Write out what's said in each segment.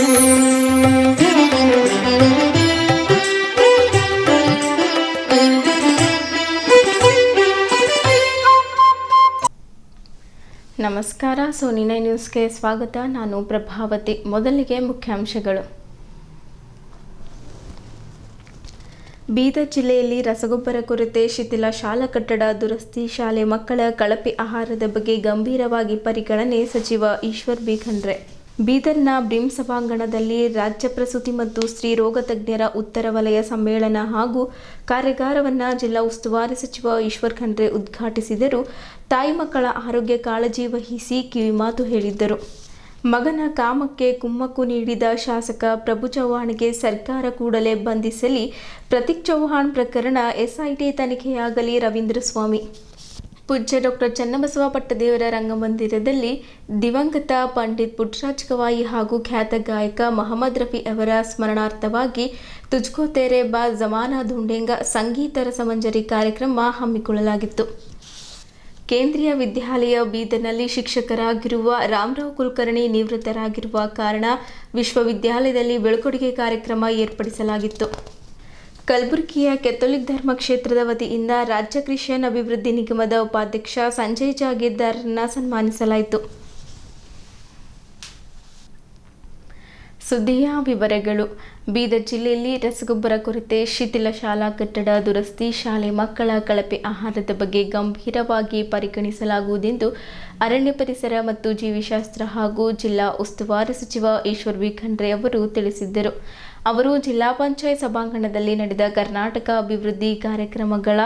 ನಮಸ್ಕಾರ. ಸೋನಿ 9 ನ್ಯೂಸ್ಗೆ ಸ್ವಾಗತ. ನಾನು ಪ್ರಭಾವತಿ. ಮೊದಲಿಗೆ ಮುಖ್ಯಾಂಶಗಳು. ಬೀದರ್ ಜಿಲ್ಲೆಯಲ್ಲಿ ರಸಗೊಬ್ಬರ ಕೊರತೆ, ಶಿಥಿಲ ಶಾಲಾ ಕಟ್ಟಡ ದುರಸ್ತಿ, ಶಾಲೆ ಮಕ್ಕಳ ಕಳಪೆ ಆಹಾರದ ಬಗ್ಗೆ ಗಂಭೀರವಾಗಿ ಪರಿಗಣನೆ. ಸಚಿವ ಈಶ್ವರ್ ಬಿ ಖಂಡ್ರೆ. ಬೀದರ್ನ ಬ್ರಿಮ್ ಸಭಾಂಗಣದಲ್ಲಿ ರಾಜ್ಯ ಪ್ರಸೂತಿ ಮತ್ತು ಸ್ತ್ರೀ ರೋಗ ತಜ್ಞರ ಉತ್ತರ ವಲಯ ಸಮ್ಮೇಳನ ಹಾಗೂ ಕಾರ್ಯಾಗಾರವನ್ನು ಜಿಲ್ಲಾ ಉಸ್ತುವಾರಿ ಸಚಿವ ಈಶ್ವರ್ ಖಂಡ್ರೆ ಉದ್ಘಾಟಿಸಿದರು. ತಾಯಿ ಮಕ್ಕಳ ಆರೋಗ್ಯ ಕಾಳಜಿ ವಹಿಸಿ ಕಿವಿಮಾತು ಹೇಳಿದ್ದರು. ಮಗನ ಕಾಮಕ್ಕೆ ಕುಮ್ಮಕ್ಕು ನೀಡಿದ ಶಾಸಕ ಪ್ರಭು ಚವ್ಹಾಣ್ಗೆ ಸರ್ಕಾರ ಕೂಡಲೇ ಬಂಧಿಸಲಿ. ಪ್ರತೀಕ್ ಚವ್ಹಾಣ್ ಪ್ರಕರಣ ಎಸ್ಐಟಿ ತನಿಖೆಯಾಗಲಿ. ರವೀಂದ್ರ ಸ್ವಾಮಿ. ಪೂಜ್ಯ ಡಾಕ್ಟರ್ ಚನ್ನಬಸವ ಪಟ್ಟದೇವರ ರಂಗಮಂದಿರದಲ್ಲಿ ದಿವಂಗತ ಪಂಡಿತ್ ಪುಟ್ಟರಾಜ್ ಗವಾಯಿ ಹಾಗೂ ಖ್ಯಾತ ಗಾಯಕ ಮೊಹಮ್ಮದ್ ರಫಿ ಅವರ ಸ್ಮರಣಾರ್ಥವಾಗಿ ತುಜ್ಕೋ ತೇರೆ ಬಾ ಜಮಾನಾ ಧೂಂಡೆಂಗ ಸಂಗೀತ ರಸಮಂಜರಿ ಕಾರ್ಯಕ್ರಮ ಹಮ್ಮಿಕೊಳ್ಳಲಾಗಿತ್ತು. ಕೇಂದ್ರೀಯ ವಿದ್ಯಾಲಯ ಬೀದರ್ನಲ್ಲಿ ಶಿಕ್ಷಕರಾಗಿರುವ ರಾಮರಾವ್ ಕುಲಕರ್ಣಿ ನಿವೃತ್ತರಾಗಿರುವ ಕಾರಣ ವಿಶ್ವವಿದ್ಯಾಲಯದಲ್ಲಿ ಬೀಳ್ಕೊಡುಗೆ ಕಾರ್ಯಕ್ರಮ ಏರ್ಪಡಿಸಲಾಗಿತ್ತು. ಕಲಬುರಗಿಯ ಕೆಥೋಲಿಕ್ ಧರ್ಮ ಕ್ಷೇತ್ರದ ವತಿಯಿಂದ ರಾಜ್ಯ ಕ್ರಿಶ್ಚಿಯನ್ ಅಭಿವೃದ್ಧಿ ನಿಗಮದ ಉಪಾಧ್ಯಕ್ಷ ಸಂಜಯ್ ಜಾಗೀರ್ದಾರ್ರನ್ನು ಸನ್ಮಾನಿಸಲಾಯಿತು. ಸುದ್ದಿಯ ವಿವರಗಳು. ಬೀದರ್ ಜಿಲ್ಲೆಯಲ್ಲಿ ರಸಗೊಬ್ಬರ ಕೊರತೆ, ಶಿಥಿಲ ಶಾಲಾ ಕಟ್ಟಡ ದುರಸ್ತಿ, ಶಾಲೆ ಮಕ್ಕಳ ಕಳಪೆ ಆಹಾರದ ಬಗ್ಗೆ ಗಂಭೀರವಾಗಿ ಪರಿಗಣಿಸಲಾಗುವುದೆಂದು ಅರಣ್ಯ ಪರಿಸರ ಮತ್ತು ಜೀವಿಶಾಸ್ತ್ರ ಹಾಗೂ ಜಿಲ್ಲಾ ಉಸ್ತುವಾರಿ ಸಚಿವ ಈಶ್ವರ್ ಬಿ ಖಂಡ್ರೆ ಅವರು ತಿಳಿಸಿದ್ದರು. ಅವರು ಜಿಲ್ಲಾ ಪಂಚಾಯತ್ ಸಭಾಂಗಣದಲ್ಲಿ ನಡೆದ ಕರ್ನಾಟಕ ಅಭಿವೃದ್ಧಿ ಕಾರ್ಯಕ್ರಮಗಳ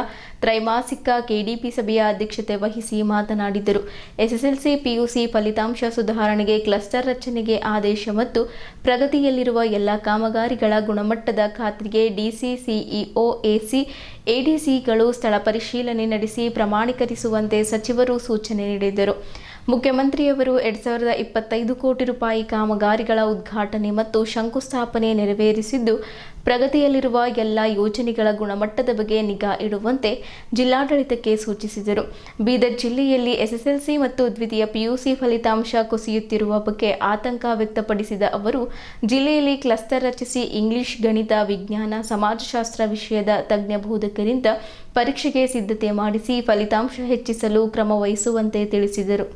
ತ್ರೈಮಾಸಿಕ ಕೆಡಿಪಿ ಸಭೆಯ ಅಧ್ಯಕ್ಷತೆ ವಹಿಸಿ ಮಾತನಾಡಿದರು. ಎಸ್ಎಸ್ಎಲ್ಸಿ, ಪಿಯುಸಿ ಫಲಿತಾಂಶ ಸುಧಾರಣೆಗೆ ಕ್ಲಸ್ಟರ್ ರಚನೆಗೆ ಆದೇಶ ಮತ್ತು ಪ್ರಗತಿಯಲ್ಲಿರುವ ಎಲ್ಲ ಕಾಮಗಾರಿಗಳ ಗುಣಮಟ್ಟದ ಖಾತ್ರಿಗೆ ಡಿಸಿ, ಸಿಇಒ, ಎಸಿ, ಎಡಿಸಿಗಳು ಸ್ಥಳ ಪರಿಶೀಲನೆ ನಡೆಸಿ ಪ್ರಮಾಣೀಕರಿಸುವಂತೆ ಸಚಿವರು ಸೂಚನೆ ನೀಡಿದರು. ಮುಖ್ಯಮಂತ್ರಿಯವರು 2025 ಕೋಟಿ ರೂಪಾಯಿ ಕಾಮಗಾರಿಗಳ ಉದ್ಘಾಟನೆ ಮತ್ತು ಶಂಕುಸ್ಥಾಪನೆ ನೆರವೇರಿಸಿದ್ದು, ಪ್ರಗತಿಯಲ್ಲಿರುವ ಎಲ್ಲ ಯೋಜನೆಗಳ ಗುಣಮಟ್ಟದ ಬಗ್ಗೆ ನಿಗಾ ಇಡುವಂತೆ ಜಿಲ್ಲಾಡಳಿತಕ್ಕೆ ಸೂಚಿಸಿದರು. ಬೀದರ್ ಜಿಲ್ಲೆಯಲ್ಲಿ ಎಸ್ಎಸ್ಎಲ್ಸಿ ಮತ್ತು ದ್ವಿತೀಯ ಪಿಯುಸಿ ಫಲಿತಾಂಶ ಕುಸಿಯುತ್ತಿರುವ ಬಗ್ಗೆ ಆತಂಕ ವ್ಯಕ್ತಪಡಿಸಿದ ಅವರು, ಜಿಲ್ಲೆಯಲ್ಲಿ ಕ್ಲಸ್ಟರ್ ರಚಿಸಿ ಇಂಗ್ಲಿಷ್, ಗಣಿತ, ವಿಜ್ಞಾನ, ಸಮಾಜಶಾಸ್ತ್ರ ವಿಷಯದ ತಜ್ಞ ಬೋಧಕರಿಂದ ಪರೀಕ್ಷೆಗೆ ಸಿದ್ಧತೆ ಮಾಡಿಸಿ ಫಲಿತಾಂಶ ಹೆಚ್ಚಿಸಲು ಕ್ರಮ ವಹಿಸುವಂತೆ ತಿಳಿಸಿದರು.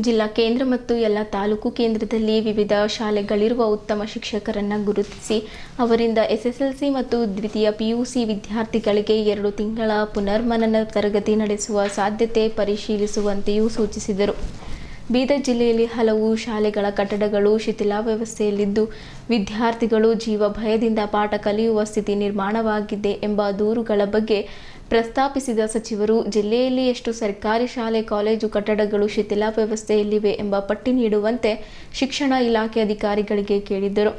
ಜಿಲ್ಲಾ ಕೇಂದ್ರ ಮತ್ತು ಎಲ್ಲ ತಾಲೂಕು ಕೇಂದ್ರದಲ್ಲಿ ವಿವಿಧ ಶಾಲೆಗಳಿರುವ ಉತ್ತಮ ಶಿಕ್ಷಕರನ್ನು ಗುರುತಿಸಿ ಅವರಿಂದ ಎಸ್ಎಸ್ಎಲ್ಸಿ ಮತ್ತು ದ್ವಿತೀಯ ಪಿಯುಸಿ ವಿದ್ಯಾರ್ಥಿಗಳಿಗೆ 2 ತಿಂಗಳ ಪುನರ್ಮನನ ತರಗತಿ ನಡೆಸುವ ಸಾಧ್ಯತೆ ಪರಿಶೀಲಿಸುವಂತೆಯೂ ಸೂಚಿಸಿದರು. ಬೀದರ್ ಜಿಲ್ಲೆಯಲ್ಲಿ ಹಲವು ಶಾಲೆಗಳ ಕಟ್ಟಡಗಳು ಶಿಥಿಲಾವಸ್ಥೆಯಲ್ಲಿದ್ದು, ವಿದ್ಯಾರ್ಥಿಗಳು ಜೀವ ಭಯದಿಂದ ಪಾಠ ಕಲಿಯುವ ಸ್ಥಿತಿ ನಿರ್ಮಾಣವಾಗಿದೆ ಎಂಬ ದೂರುಗಳ ಬಗ್ಗೆ ಪ್ರಸ್ತಾಪಿಸಿದ ಸಚಿವರು, ಜಿಲ್ಲೆಯಲ್ಲಿ ಎಷ್ಟು ಸರ್ಕಾರಿ ಶಾಲೆ, ಕಾಲೇಜು ಕಟ್ಟಡಗಳು ಶಿಥಿಲಾವಸ್ಥೆಯಲ್ಲಿವೆ ಎಂಬ ಪಟ್ಟಿ ನೀಡುವಂತೆ ಶಿಕ್ಷಣ ಇಲಾಖೆ ಅಧಿಕಾರಿಗಳಿಗೆ ಕೇಳಿದರು.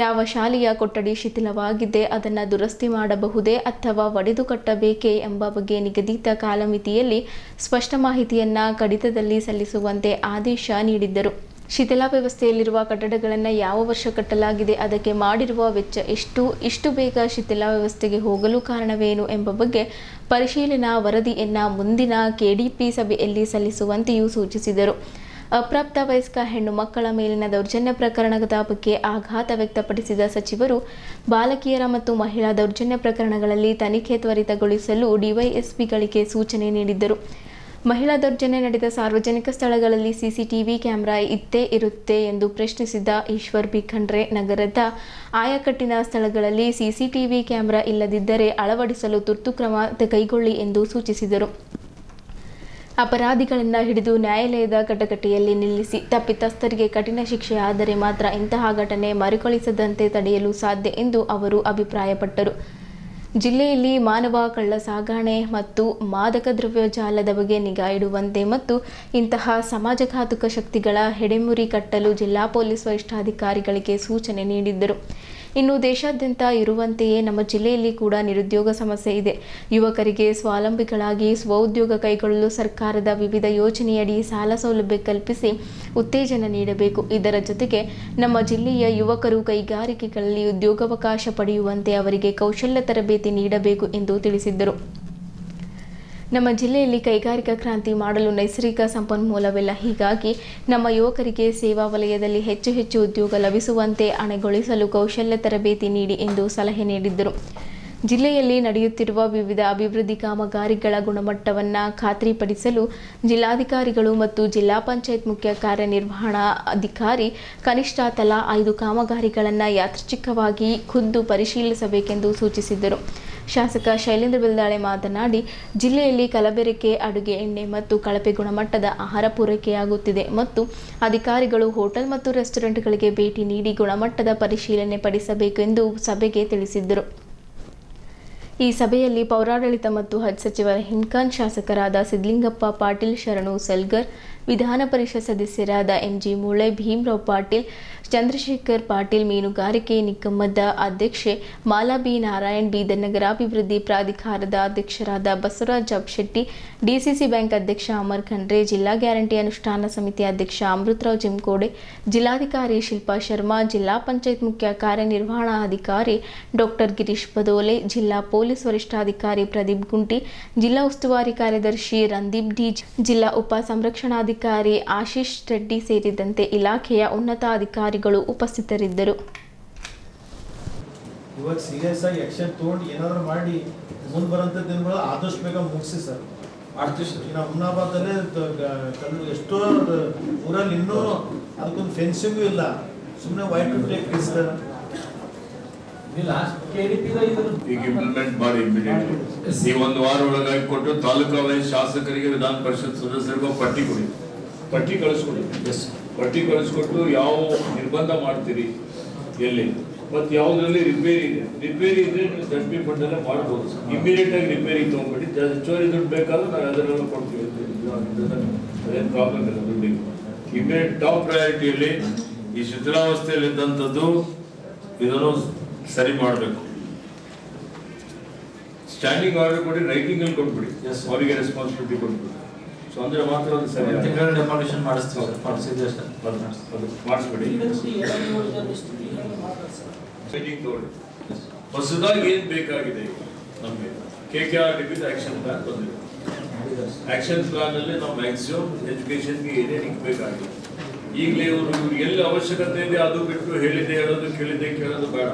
ಯಾವ ಶಾಲೆಯ ಕೊಠಡಿ ಶಿಥಿಲವಾಗಿದೆ, ಅದನ್ನು ದುರಸ್ತಿ ಮಾಡಬಹುದೇ ಅಥವಾ ಒಡೆದು ಕಟ್ಟಬೇಕೇ ಎಂಬ ಬಗ್ಗೆ ನಿಗದಿತ ಕಾಲಮಿತಿಯಲ್ಲಿ ಸ್ಪಷ್ಟ ಮಾಹಿತಿಯನ್ನು ಕಡಿತದಲ್ಲಿ ಸಲ್ಲಿಸುವಂತೆ ಆದೇಶ ನೀಡಿದ್ದರು. ಶಿಥಿಲಾವಸ್ಥೆಯಲ್ಲಿರುವ ಕಟ್ಟಡಗಳನ್ನು ಯಾವ ವರ್ಷ ಕಟ್ಟಲಾಗಿದೆ, ಅದಕ್ಕೆ ಮಾಡಿರುವ ವೆಚ್ಚ ಎಷ್ಟು, ಇಷ್ಟು ಬೇಗ ಶಿಥಿಲಾವಸ್ಥೆಗೆ ಹೋಗಲು ಕಾರಣವೇನು ಎಂಬ ಬಗ್ಗೆ ಪರಿಶೀಲನಾ ವರದಿಯನ್ನು ಮುಂದಿನ ಕೆಡಿಪಿ ಸಭೆಯಲ್ಲಿ ಸಲ್ಲಿಸುವಂತೆಯೂ ಸೂಚಿಸಿದರು. ಅಪ್ರಾಪ್ತ ವಯಸ್ಕ ಹೆಣ್ಣು ಮಕ್ಕಳ ಮೇಲಿನ ದೌರ್ಜನ್ಯ ಪ್ರಕರಣದ ಬಗ್ಗೆ ಆಘಾತ ವ್ಯಕ್ತಪಡಿಸಿದ ಸಚಿವರು, ಬಾಲಕಿಯರ ಮತ್ತು ಮಹಿಳಾ ದೌರ್ಜನ್ಯ ಪ್ರಕರಣಗಳಲ್ಲಿ ತನಿಖೆ ತ್ವರಿತಗೊಳಿಸಲು ಡಿವೈಎಸ್ಪಿಗಳಿಗೆ ಸೂಚನೆ ನೀಡಿದ್ದರು. ಮಹಿಳಾ ದೌರ್ಜನ್ಯ ನಡೆದ ಸಾರ್ವಜನಿಕ ಸ್ಥಳಗಳಲ್ಲಿ ಸಿಸಿಟಿವಿ ಕ್ಯಾಮೆರಾ ಇತ್ತೇ ಇರುತ್ತೆ ಎಂದು ಪ್ರಶ್ನಿಸಿದ ಈಶ್ವರ್ ಬಿ ಖಂಡ್ರೆ, ನಗರದ ಆಯಕಟ್ಟಿನ ಸ್ಥಳಗಳಲ್ಲಿ ಸಿಸಿಟಿವಿ ಕ್ಯಾಮೆರಾ ಇಲ್ಲದಿದ್ದರೆ ಅಳವಡಿಸಲು ತುರ್ತು ಕ್ರಮ ಕೈಗೊಳ್ಳಿ ಎಂದು ಸೂಚಿಸಿದರು. ಅಪರಾಧಿಗಳನ್ನು ಹಿಡಿದು ನ್ಯಾಯಾಲಯದ ಕಟಕಟೆಯಲ್ಲಿ ನಿಲ್ಲಿಸಿ ತಪ್ಪಿತಸ್ಥರಿಗೆ ಕಠಿಣ ಶಿಕ್ಷೆ ಆದರೆ ಮಾತ್ರ ಇಂತಹ ಘಟನೆ ಮರುಕಳಿಸದಂತೆ ತಡೆಯಲು ಸಾಧ್ಯ ಎಂದು ಅವರು ಅಭಿಪ್ರಾಯಪಟ್ಟರು. ಜಿಲ್ಲೆಯಲ್ಲಿ ಮಾನವ ಕಳ್ಳ ಸಾಗಣೆ ಮತ್ತು ಮಾದಕ ದ್ರವ್ಯ ಜಾಲದ ಬಗ್ಗೆ ನಿಗಾ ಇಡುವಂತೆ ಮತ್ತು ಇಂತಹ ಸಮಾಜಘಾತುಕ ಶಕ್ತಿಗಳ ಹೆಡೆಮುರಿ ಕಟ್ಟಲು ಜಿಲ್ಲಾ ಪೊಲೀಸ್ ವರಿಷ್ಠಾಧಿಕಾರಿಗಳಿಗೆ ಸೂಚನೆ ನೀಡಿದ್ದರು. ಇನ್ನು ದೇಶಾದ್ಯಂತ ಇರುವಂತೆಯೇ ನಮ್ಮ ಜಿಲ್ಲೆಯಲ್ಲಿ ಕೂಡ ನಿರುದ್ಯೋಗ ಸಮಸ್ಯೆ ಇದೆ. ಯುವಕರಿಗೆ ಸ್ವಾವಲಂಬಿಗಳಾಗಿ ಸ್ವಉದ್ಯೋಗ ಕೈಗೊಳ್ಳಲು ಸರ್ಕಾರದ ವಿವಿಧ ಯೋಜನೆಯಡಿ ಸಾಲ ಸೌಲಭ್ಯ ಕಲ್ಪಿಸಿ ಉತ್ತೇಜನ ನೀಡಬೇಕು. ಇದರ ಜೊತೆಗೆ ನಮ್ಮ ಜಿಲ್ಲೆಯ ಯುವಕರು ಕೈಗಾರಿಕೆಗಳಲ್ಲಿ ಉದ್ಯೋಗಾವಕಾಶ ಪಡೆಯುವಂತೆ ಅವರಿಗೆ ಕೌಶಲ್ಯ ತರಬೇತಿ ನೀಡಬೇಕು ಎಂದು ತಿಳಿಸಿದ್ದರು. ನಮ್ಮ ಜಿಲ್ಲೆಯಲ್ಲಿ ಕೈಗಾರಿಕಾ ಕ್ರಾಂತಿ ಮಾಡಲು ನೈಸರ್ಗಿಕ ಸಂಪನ್ಮೂಲವಿಲ್ಲ. ಹೀಗಾಗಿ ನಮ್ಮ ಯುವಕರಿಗೆ ಸೇವಾ ವಲಯದಲ್ಲಿ ಹೆಚ್ಚು ಹೆಚ್ಚು ಉದ್ಯೋಗ ಲಭಿಸುವಂತೆ ಅಣೆಗೊಳಿಸಲು ಕೌಶಲ್ಯ ತರಬೇತಿ ನೀಡಿ ಎಂದು ಸಲಹೆ ನೀಡಿದ್ದರು. ಜಿಲ್ಲೆಯಲ್ಲಿ ನಡೆಯುತ್ತಿರುವ ವಿವಿಧ ಅಭಿವೃದ್ಧಿ ಕಾಮಗಾರಿಗಳ ಗುಣಮಟ್ಟವನ್ನು ಖಾತ್ರಿಪಡಿಸಲು ಜಿಲ್ಲಾಧಿಕಾರಿಗಳು ಮತ್ತು ಜಿಲ್ಲಾ ಪಂಚಾಯತ್ ಮುಖ್ಯ ಕಾರ್ಯನಿರ್ವಹಣಾ ಅಧಿಕಾರಿ ಕನಿಷ್ಠ ತಲಾ 5 ಕಾಮಗಾರಿಗಳನ್ನು ಯಾದೃಚ್ಛಿಕವಾಗಿ ಖುದ್ದು ಪರಿಶೀಲಿಸಬೇಕೆಂದು ಸೂಚಿಸಿದ್ದರು. ಶಾಸಕ ಶೈಲೇಂದ್ರ ಬೆಲ್ದಾಳೆ ಮಾತನಾಡಿ, ಜಿಲ್ಲೆಯಲ್ಲಿ ಕಲಬೆರಕೆ, ಅಡುಗೆ ಎಣ್ಣೆ ಮತ್ತು ಕಳಪೆ ಗುಣಮಟ್ಟದ ಆಹಾರ ಪೂರೈಕೆಯಾಗುತ್ತಿದೆ ಮತ್ತು ಅಧಿಕಾರಿಗಳು ಹೋಟೆಲ್ ಮತ್ತು ರೆಸ್ಟೋರೆಂಟ್ಗಳಿಗೆ ಭೇಟಿ ನೀಡಿ ಗುಣಮಟ್ಟದ ಪರಿಶೀಲನೆ ಪಡಿಸಬೇಕು ಎಂದು ಸಭೆಗೆ ತಿಳಿಸಿದ್ದರು. ಈ ಸಭೆಯಲ್ಲಿ ಪೌರಾಡಳಿತ ಮತ್ತು ಹಜ್ ಸಚಿವರ ಹಿಮ್ಖಾನ್, ಶಾಸಕರಾದ ಸಿದ್ಲಿಂಗಪ್ಪ ಪಾಟೀಲ್, ಶರಣು ಸಲ್ಗರ್, ವಿಧಾನ ಪರಿಷತ್ ಸದಸ್ಯರಾದ ಎಂಜಿ ಮೂಳೆ, ಭೀಮರಾವ್ ಪಾಟೀಲ್, ಚಂದ್ರಶೇಖರ್ ಪಾಟೀಲ್, ಮೀನುಗಾರಿಕೆ ನಿಗಮದ ಅಧ್ಯಕ್ಷೆ ಮಾಲಾ ಬಿ ನಾರಾಯಣ್, ಬೀದರ್ ನಗರಾಭಿವೃದ್ಧಿ ಪ್ರಾಧಿಕಾರದ ಅಧ್ಯಕ್ಷರಾದ ಬಸವರಾಜ್ ಶೆಟ್ಟಿ, ಡಿಸಿಸಿ ಬ್ಯಾಂಕ್ ಅಧ್ಯಕ್ಷ ಅಮರ್ ಖಂಡ್ರೆ, ಜಿಲ್ಲಾ ಗ್ಯಾರಂಟಿ ಅನುಷ್ಠಾನ ಸಮಿತಿ ಅಧ್ಯಕ್ಷ ಅಮೃತರಾವ್ ಜಿಮ್ಕೋಡೆ, ಜಿಲ್ಲಾಧಿಕಾರಿ ಶಿಲ್ಪಾ ಶರ್ಮಾ, ಜಿಲ್ಲಾ ಪಂಚಾಯತ್ ಮುಖ್ಯ ಕಾರ್ಯನಿರ್ವಹಣಾ ಅಧಿಕಾರಿ ಡಾಕ್ಟರ್ ಗಿರೀಶ್ ಬದೋಲೆ, ಜಿಲ್ಲಾ ಪೊಲೀಸ್ ವರಿಷ್ಠಾಧಿಕಾರಿ ಪ್ರದೀಪ್ ಗುಂಟಿ, ಜಿಲ್ಲಾ ಉಸ್ತುವಾರಿ ಕಾರ್ಯದರ್ಶಿ ರಂದೀಪ್ ಡಿ, ಜಿಲ್ಲಾ ಉಪ ಸಂರಕ್ಷಣಾಧಿಕಾರಿ ಆಶೀಶ್ ರೆಡ್ಡಿ ಸೇರಿದಂತೆ ಇಲಾಖೆಯ ಉನ್ನತ ಅಧಿಕಾರಿಗಳು ಉಪಸ್ಥಿತರಿದ್ದರು. ಇವಾಗ ಸೀರಿಯಸ್ ಆಗಿ ಆಕ್ಷನ್ ತಗೊಂಡು ಏನಾದ್ರು ಮಾಡಿ ಮುಂದೆ ಬರೋಂಥ ದಿನಗಳು ಆದಷ್ಟು ಬೇಗ ಮುಗಿಸಿ ಸರ್. ಮಾಡ್ತೀವಿ ಸರ್. ಇನ್ನು ಹುಮ್ನಾಬಾದಲ್ಲೇ ಎಷ್ಟೋ ಊರಲ್ಲಿ ಇನ್ನೂ ಅದಕ್ಕೊಂದು ಫೆನ್ಸಿಂಗು ಇಲ್ಲ, ಸುಮ್ಮನೆ ವೈಟ್ ಟು ಟೇಕ್ ರಿಸ್ಕ್. ಈಗ ಇಂಪ್ಲಿಮೆಂಟ್ ಮಾಡಿ ಇಮಿಡಿಯೇಟ್ಲಿ ಈ 1 ವಾರ ಒಳಗಾಗಿ ಕೊಟ್ಟು ತಾಲೂಕಾ ವೈಸ್ ಶಾಸಕರಿಗೆ, ವಿಧಾನ ಪರಿಷತ್ ಸದಸ್ಯರಿಗೂ ಪಟ್ಟಿ ಕೊಡಿ, ಪಟ್ಟಿ ಕಳಿಸ್ಕೊಡಿ. ಪಟ್ಟಿ ಕಳಿಸ್ಕೊಟ್ಟು ಯಾವ ನಿರ್ಬಂಧ ಮಾಡ್ತೀರಿ, ಎಲ್ಲಿ ಮತ್ತು ಯಾವುದರಲ್ಲಿ ರಿಪೇರಿ ಇದ್ರೆ ನೀವು ದಡ್ಪಿ ಫಂಡಲ್ಲೇ ಮಾಡ್ಬೋದು. ಇಮಿಡಿಯೇಟ್ ಆಗಿ ರಿಪೇರಿ ತೊಗೊಂಡ್ಬಿಡಿ. ಹೆಚ್ಚುವರಿ ದುಡ್ಡು ಬೇಕಾದ್ರೆ ನಾವು ಅದನ್ನೆಲ್ಲ ಕೊಡ್ತೀವಿ, ಅದೇನು ಪ್ರಾಬ್ಲಮ್ ಇಲ್ಲ ದುಡ್ಡಿಗೆ. ಇಮಿಡಿಯೇಟ್ ಟಾಪ್ ಪ್ರಯಾರಿಟಿಯಲ್ಲಿ ಈ ಶಿಥಿಲಾವಸ್ಥೆಯಲ್ಲಿದ್ದಂಥದ್ದು ಇದನ್ನು ಸರಿ ಮಾಡಬೇಕು. ಸ್ಟ್ಯಾಂಡಿಂಗ್ ಆರ್ಡರ್ ಕೊಡಿ, ರೈಟಿಂಗ್ ಅಲ್ಲಿ ಕೊಟ್ಬಿಡಿ, ಅವರಿಗೆ ರೆಸ್ಪಾನ್ಸಿಬಿಲಿಟಿ ಕೊಟ್ಬಿಡಿ. ಸೊ ಅಂದ್ರೆ ಮಾತ್ರ ಅದು ಸರಿ. ಡೆಮಾಲಿಷನ್ ಮಾಡಿಸ್ತೀವಿ ಅಷ್ಟೇ, ಮಾಡಿಸ್ಬಿಡಿ. ಹೊಸದಾಗಿ ಏನ್ ಬೇಕಾಗಿದೆ ನಮಗೆ KKRDB ಆಕ್ಷನ್ ಪ್ಲಾನ್ ಬಂದಿದೆ. ಆಕ್ಷನ್ ಪ್ಲಾನ್ ಅಲ್ಲಿ ನಾವು ಮ್ಯಾಕ್ಸಿಮಮ್ ಎಜುಕೇಶನ್ಗೆ ಏನೇನು ಬೇಕಾಗಿದೆ. ಈಗಲೇ ಇವರು ಎಲ್ಲಿ ಅವಶ್ಯಕತೆ ಇದೆ ಅದು ಬಿಟ್ಟು ಹೇಳಿದೆ ಹೇಳೋದು, ಕೇಳಿದೆ ಕೇಳೋದು ಬೇಡ.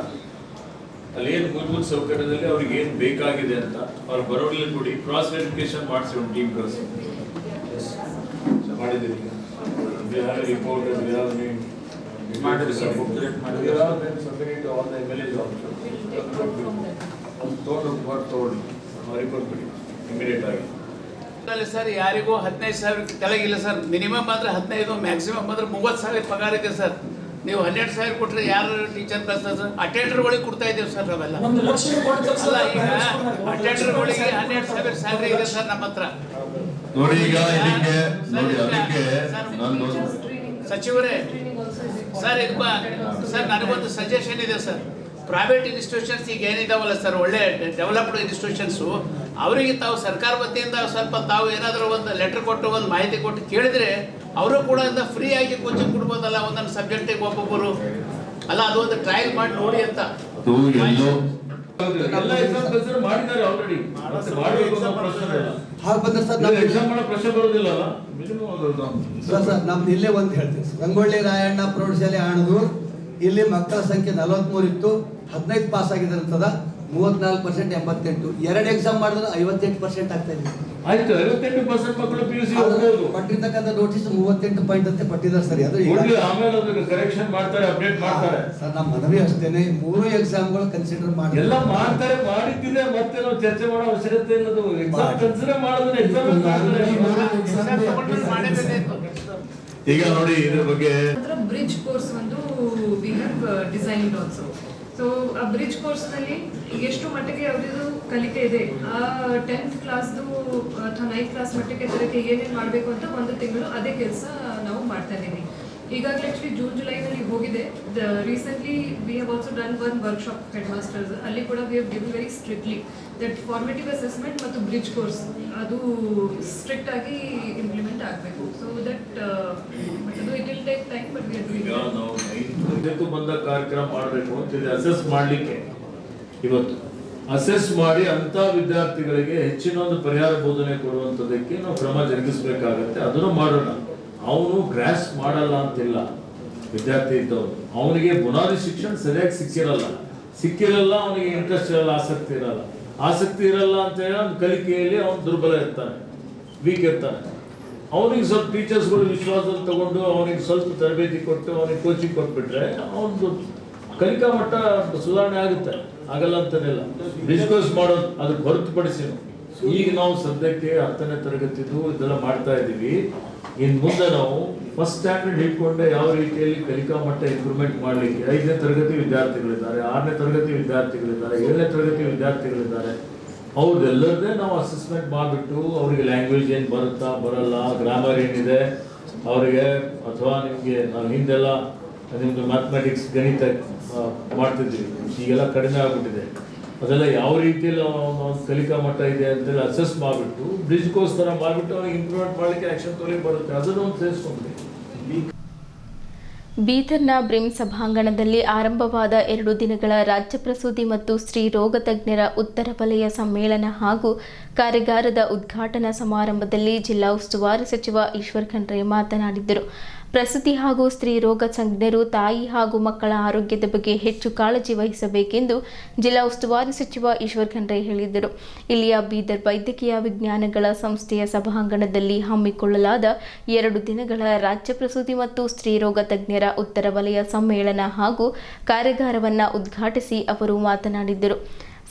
ಅಲ್ಲಿ ಏನು ಮೂಲಭೂತ ಸೌಕರ್ಯದಲ್ಲಿ ಅವ್ರಿಗೆ ಏನು ಬೇಕಾಗಿದೆ ಅಂತ ಅವ್ರು ಬರೋಡ್ಲಿ ಕೊಡಿ. ಕ್ರಾಸ್ ವೆರಿಫಿಕೇಶನ್ ಮಾಡಿಸಿ ಒಂದು ಟೀಮ್ ಕಳಿಸಿ ಮಾಡಿದ್ದೀರಿ. ರಿಪೋರ್ಟ್ ಸರ್ ಯಾರಿಗೂ 15,000 ಕೆಳಗಿಲ್ಲ ಸರ್. ಮಿನಿಮಮ್ ಅಂದ್ರೆ 15, ಮ್ಯಾಕ್ಸಿಮಮ್ ಅಂದ್ರೆ 30,000 ಪಗಾರ ಇದೆ ಸರ್. ನೀವು 12,000 ಕೊಟ್ಟರೆ ಯಾರು ಟೀಚರ್ ಕಳ್ಸ್ತಾರೆ ಸರ್? ಅಟೆಂಡರ್ಗಳಿಗೆ ಕೊಡ್ತಾ ಇದ್ದೇವೆ ಸರ್ ನಾವೆಲ್ಲ. ಅಲ್ಲ, ಈಗ ಅಟೆಂಡರ್ಗಳಿಗೆ 12,000 ಸ್ಯಾಲ್ರಿ ಇದೆ ಸರ್ ನಮ್ಮ ಹತ್ರ. ನೋಡಿ ಈಗ ಸಚಿವರೇ ಸರ್, ಸರ್ ನನಗೊಂದು ಸಜೆಷನ್ ಇದೆ ಸರ್. ಪ್ರೈವೇಟ್ ಇನ್ಸ್ಟಿಟ್ಯೂಷನ್ಸ್ ಈಗ ಏನಿದಾವಲ್ಲ ಸರ್, ಒಳ್ಳೆ ಡೆವಲಪ್ಡ್ ಇನ್ಸ್ಟಿಟ್ಯೂಷನ್ಸು, ಅವರಿಗೆ ತಾವು ಸರ್ಕಾರ ವತಿಯಿಂದ ಸ್ವಲ್ಪ ತಾವು ಏನಾದರೂ ಒಂದು ಲೆಟರ್ ಕೊಟ್ಟು ಒಂದು ಮಾಹಿತಿ ಕೊಟ್ಟು ಕೇಳಿದ್ರೆ ಅವರು ಕೂಡ ಫ್ರೀ ಆಗಿ ಕೋಚಿಂಗ್ ಕೊಡ್ಬೋದಲ್ಲ ಒಂದೊಂದು ಸಬ್ಜೆಕ್ಟಿಗೆ ಒಬ್ಬೊಬ್ಬರು. ಅಲ್ಲ, ಅದು ಒಂದು ಟ್ರಯಲ್ ಮಾಡಿ ನೋಡಿ ಅಂತ. ಮಾಡಿದ್ದಾರೆ ಆಲ್ರೆಡಿ. ನಮ್ದು ಇಲ್ಲೇ ಒಂದು ಹೇಳ್ತೀನಿ, ರಂಗೋಳಿ ರಾಯಣ್ಣ ಪ್ರೌಢಶಾಲೆ ಆಣದೂರು, ಇಲ್ಲಿ ಮಕ್ಕಳ ಸಂಖ್ಯೆ 43 ಇತ್ತು, 15 ಪಾಸ್ ಆಗಿದ್ದಾರೆ ಅಂತದ, 34% 88. 2 ಎಕ್ಸಾಮ್ ಮಾಡಿದ್ರೆ 58% ಆಗ್ತಾ ಇದೆ. ಆಯ್ತು, 58% ಮಕ್ಕಳು PUC ಪಟ್ಟಿರ್ತಕ್ಕಂಥ ನೋಟಿಸ್ 38 ಪಾಯಿಂಟ್ ಅಂತ ಪಟ್ಟಿದ್ದಾರೆ ಸರಿ. ಅದು ಆಮೇಲೆ ಅದಕ್ಕೆ ಕರೆಕ್ಷನ್ ಮಾಡ್ತಾರೆ, ಅಪ್ಡೇಟ್ ಮಾಡ್ತಾರೆ ಸರ್. ನಮ್ಮ ಮನವಿ ಅಷ್ಟೇನೆ, 3 ಎಕ್ಸಾಮ್ಗಳು ಕನ್ಸಿಡರ್ ಮಾಡಿ ಎಲ್ಲ ಮಾಡ್ತಾರೆ. ಮಾಡಿದ್ದಿದೆ ಮತ್ತೆ ನಾವು ಚರ್ಚೆ ಮಾಡೋ ಅವಶ್ಯಕತೆ ಇಲ್ಲದು. ಎಕ್ಸಾಮ್ ಕನ್ಸಿಡರ್ ಮಾಡಿದ್ರೆ ಎಕ್ಸಾಮ್ ಈಗ ನೋಡಿ ಇದ್ರ ಬಗ್ಗೆ ಬ್ರಿಡ್ಜ್ ಕೋರ್ಸ್ ಒಂದು we have designed also. So ಆ ಬ್ರಿಡ್ಜ್ ಕೋರ್ಸ್ನಲ್ಲಿ ಎಷ್ಟು ಮಟ್ಟಿಗೆ ಯಾವುದಿದು ಕಲಿಕೆ ಇದೆ, ಆ 10th ಕ್ಲಾಸ್ದು ಅಥವಾ 9th ಕ್ಲಾಸ್ ಮಟ್ಟಕ್ಕೆ ತರಕ್ಕೆ ಏನೇನು ಮಾಡಬೇಕು ಅಂತ 1 ತಿಂಗಳು ಅದೇ ಕೆಲಸ ನಾವು ಮಾಡ್ತಾ ಇದ್ದೀವಿ. ಈಗಾಗಲೇ ಆಕ್ಚುಲಿ ಜುಲೈನಲ್ಲಿ ಹೋಗಿದೆ. Recently we have also done 1 workshop head masters. ಅಲ್ಲಿ ಕೂಡ we have given very strictly that formative assessment ಮತ್ತು ಬ್ರಿಡ್ಜ್ ಕೋರ್ಸ್ ಅದು ಸ್ಟ್ರಿಕ್ಟ್ ಆಗಿ ಇಂಪ್ಲಿಮೆಂಟ್ ಆಗಬೇಕು. ಸೊ ದಟ್ ಅದು it will take time, but we are doing. ಈಗ ನಾವು 9th ಬಂದ ಕಾರ್ಯಕ್ರಮ ಮಾಡಬೇಕು ಅಂತಿದೆ, ಅಸೆಸ್ ಮಾಡಲಿಕ್ಕೆ. ಇವತ್ತು ಅಸೆಸ್ ಮಾಡಿ ಅಂತ ವಿದ್ಯಾರ್ಥಿಗಳಿಗೆ ಹೆಚ್ಚಿನ ಒಂದು ಪರಿಹಾರ ಬೋಧನೆ ಕೊಡುವಂಥದ್ದಕ್ಕೆ ನಾವು ಕ್ರಮ ಜರುಗಿಸಬೇಕಾಗತ್ತೆ. ಅದನ್ನು ಮಾಡೋಣ. ಅವನು ಗ್ರಾಸ್ ಮಾಡಲ್ಲ ಅಂತಿಲ್ಲ. ವಿದ್ಯಾರ್ಥಿ ಇದ್ದವನು ಅವನಿಗೆ ಬುನಾದಿ ಶಿಕ್ಷಣ ಸರಿಯಾಗಿ ಸಿಕ್ಕಿರಲ್ಲ, ಅವನಿಗೆ ಇಂಟ್ರೆಸ್ಟ್ ಇರಲ್ಲ, ಆಸಕ್ತಿ ಇರಲ್ಲ ಅಂತ ಹೇಳಿ ಅವ್ನ ಕಲಿಕೆಯಲ್ಲಿ ಅವನು ದುರ್ಬಲ ಇರ್ತಾನೆ, ವೀಕ್ ಇರ್ತಾನೆ. ಅವನಿಗೆ ಸ್ವಲ್ಪ ಟೀಚರ್ಸ್ಗಳು ವಿಶ್ವಾಸದಲ್ಲಿ ತಗೊಂಡು ಅವನಿಗೆ ಸ್ವಲ್ಪ ತರಬೇತಿ ಕೊಟ್ಟು ಅವನಿಗೆ ಕೋಚಿಂಗ್ ಕೊಟ್ಬಿಟ್ರೆ ಅವನದು ಕಲಿಕಾ ಮಟ್ಟ ಸುಧಾರಣೆ ಆಗುತ್ತೆ. ಆಗಲ್ಲ ಅಂತೇನಿಲ್ಲ. ಡಿಸ್ಕಸ್ ಮಾಡೋದು ಅದಕ್ಕೆ ಹೊರತುಪಡಿಸಿ ಈಗ ನಾವು ಸದ್ಯಕ್ಕೆ 10ನೇ ತರಗತಿದು ಇದೆಲ್ಲ ಮಾಡ್ತಾ ಇದ್ದೀವಿ. ಇನ್ನು ಮುಂದೆ ನಾವು ಫಸ್ಟ್ ಸ್ಟ್ಯಾಂಡರ್ಡ್ ಹಿಡ್ಕೊಂಡೆ ಯಾವ ರೀತಿಯಲ್ಲಿ ಕಲಿಕಾ ಮಟ್ಟ ಇಂಪ್ರೂವ್ಮೆಂಟ್ ಮಾಡಲಿಕ್ಕೆ 5ನೇ ತರಗತಿ ವಿದ್ಯಾರ್ಥಿಗಳಿದ್ದಾರೆ, 6ನೇ ತರಗತಿ ವಿದ್ಯಾರ್ಥಿಗಳಿದ್ದಾರೆ, 7ನೇ ತರಗತಿ ವಿದ್ಯಾರ್ಥಿಗಳಿದ್ದಾರೆ. ಅವ್ರದ್ದೆಲ್ಲರದೇ ನಾವು ಅಸೆಸ್ಮೆಂಟ್ ಮಾಡಿಬಿಟ್ಟು ಅವರಿಗೆ ಲ್ಯಾಂಗ್ವೇಜ್ ಏನು ಬರುತ್ತಾ ಬರಲ್ಲ, ಗ್ರಾಮರ್ ಏನಿದೆ ಅವರಿಗೆ, ಅಥವಾ ನಿಮಗೆ ನಾವು ಹಿಂದೆಲ್ಲ ನಿಮ್ಮದು ಮ್ಯಾಥಮೆಟಿಕ್ಸ್ ಗಣಿತ ಮಾಡ್ತಿದ್ವಿ, ಈಗೆಲ್ಲ ಕಡಿಮೆ ಆಗಿಬಿಟ್ಟಿದೆ. ಅದೆಲ್ಲ ಯಾವ ರೀತಿಯಲ್ಲಿ ಕಲಿಕಾ ಮಟ್ಟ ಇದೆ ಅಂತೇಳಿ ಅಸೆಸ್ ಮಾಡಿಬಿಟ್ಟು ಬ್ರಿಡ್ಜ್ ಕೋರ್ಸ್ ಥರ ಮಾಡಿಬಿಟ್ಟು ಅವ್ರಿಗೆ ಇಂಪ್ರೂವ್ಮೆಂಟ್ ಮಾಡಲಿಕ್ಕೆ ಆ್ಯಕ್ಷನ್ ತೊಗೊಳ್ಳಿ ಬರುತ್ತೆ. ಅದನ್ನು ಒಂದು ಸೇರಿಸ್ಕೊಂಡ್ವಿ. ಬೀದರ್ನ ಬ್ರಿಮ್ ಸಭಾಂಗಣದಲ್ಲಿ ಆರಂಭವಾದ 2 ದಿನಗಳ ರಾಜ್ಯ ಪ್ರಸೂತಿ ಮತ್ತು ಸ್ತ್ರೀ ರೋಗ ತಜ್ಞರ ಉತ್ತರ ವಲಯ ಸಮ್ಮೇಳನ ಹಾಗೂ ಕಾರ್ಯಾಗಾರದ ಉದ್ಘಾಟನಾ ಸಮಾರಂಭದಲ್ಲಿ ಜಿಲ್ಲಾ ಉಸ್ತುವಾರಿ ಸಚಿವ ಈಶ್ವರ್ ಖಂಡ್ರೆ ಮಾತನಾಡಿದರು. ಪ್ರಸೂತಿ ಹಾಗೂ ಸ್ತ್ರೀ ರೋಗ ತಜ್ಞರು ತಾಯಿ ಹಾಗೂ ಮಕ್ಕಳ ಆರೋಗ್ಯದ ಬಗ್ಗೆ ಹೆಚ್ಚು ಕಾಳಜಿ ವಹಿಸಬೇಕೆಂದು ಜಿಲ್ಲಾ ಉಸ್ತುವಾರಿ ಸಚಿವ ಈಶ್ವರ್ ಖಂಡ್ರೆ ಹೇಳಿದರು. ಇಲ್ಲಿಯ ಬೀದರ್ ವೈದ್ಯಕೀಯ ವಿಜ್ಞಾನಗಳ ಸಂಸ್ಥೆಯ ಸಭಾಂಗಣದಲ್ಲಿ ಹಮ್ಮಿಕೊಳ್ಳಲಾದ 2 ದಿನಗಳ ರಾಜ್ಯ ಪ್ರಸೂತಿ ಮತ್ತು ಸ್ತ್ರೀ ರೋಗ ತಜ್ಞರ ಉತ್ತರ ವಲಯ ಸಮ್ಮೇಳನ ಹಾಗೂ ಕಾರ್ಯಾಗಾರವನ್ನು ಉದ್ಘಾಟಿಸಿ ಅವರು ಮಾತನಾಡಿದರು.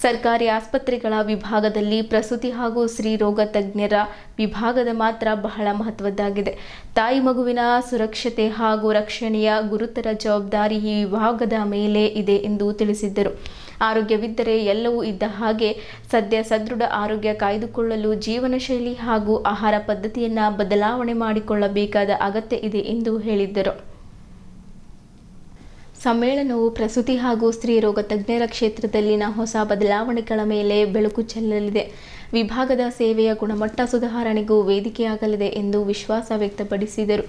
ಸರ್ಕಾರಿ ಆಸ್ಪತ್ರೆಗಳ ವಿಭಾಗದಲ್ಲಿ ಪ್ರಸೂತಿ ಹಾಗೂ ಸ್ತ್ರೀ ರೋಗ ತಜ್ಞರ ವಿಭಾಗದ ಮಾತ್ರ ಬಹಳ ಮಹತ್ವದ್ದಾಗಿದೆ. ತಾಯಿ ಮಗುವಿನ ಸುರಕ್ಷತೆ ಹಾಗೂ ರಕ್ಷಣೆಯ ಗುರುತರ ಜವಾಬ್ದಾರಿ ಈ ವಿಭಾಗದ ಮೇಲೆ ಇದೆ ಎಂದು ತಿಳಿಸಿದ್ದರು. ಆರೋಗ್ಯವಿದ್ದರೆ ಎಲ್ಲವೂ ಇದ್ದ ಹಾಗೆ ಸದ್ಯ ಸದೃಢ ಆರೋಗ್ಯ ಕಾಯ್ದುಕೊಳ್ಳಲು ಜೀವನ ಶೈಲಿ ಹಾಗೂ ಆಹಾರ ಪದ್ಧತಿಯನ್ನು ಬದಲಾವಣೆ ಮಾಡಿಕೊಳ್ಳಬೇಕಾದ ಅಗತ್ಯ ಇದೆ ಎಂದು ಹೇಳಿದ್ದರು. ಸಮ್ಮೇಳನವು ಪ್ರಸೂತಿ ಹಾಗೂ ಸ್ತ್ರೀ ರೋಗ ತಜ್ಞರ ಕ್ಷೇತ್ರದಲ್ಲಿನ ಹೊಸ ಬದಲಾವಣೆಗಳ ಮೇಲೆ ಬೆಳಕು ಚೆಲ್ಲಲಿದೆ. ವಿಭಾಗದ ಸೇವೆಯ ಗುಣಮಟ್ಟ ಸುಧಾರಣೆಗೂ ವೇದಿಕೆಯಾಗಲಿದೆ ಎಂದು ವಿಶ್ವಾಸ ವ್ಯಕ್ತಪಡಿಸಿದರು.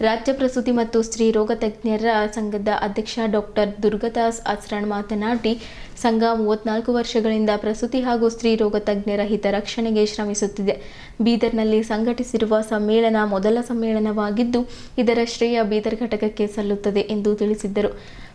ರಾಜ್ಯ ಪ್ರಸೂತಿ ಮತ್ತು ಸ್ತ್ರೀ ರೋಗ ತಜ್ಞರ ಸಂಘದ ಅಧ್ಯಕ್ಷ ಡಾಕ್ಟರ್ ದುರ್ಗಾದಾಸ್ ಅಸ್ರಾಣ್ ಮಾತನಾಡಿ, ಸಂಘ 34 ವರ್ಷಗಳಿಂದ ಪ್ರಸೂತಿ ಹಾಗೂ ಸ್ತ್ರೀ ರೋಗ ತಜ್ಞರ ಹಿತರಕ್ಷಣೆಗೆ ಶ್ರಮಿಸುತ್ತಿದೆ. ಬೀದರ್ನಲ್ಲಿ ಸಂಘಟಿಸಿರುವ ಸಮ್ಮೇಳನ ಮೊದಲ ಸಮ್ಮೇಳನವಾಗಿದ್ದು ಇದರ ಶ್ರೇಯ ಬೀದರ್ ಘಟಕಕ್ಕೆ ಸಲ್ಲುತ್ತದೆ ಎಂದು ತಿಳಿಸಿದ್ದರು.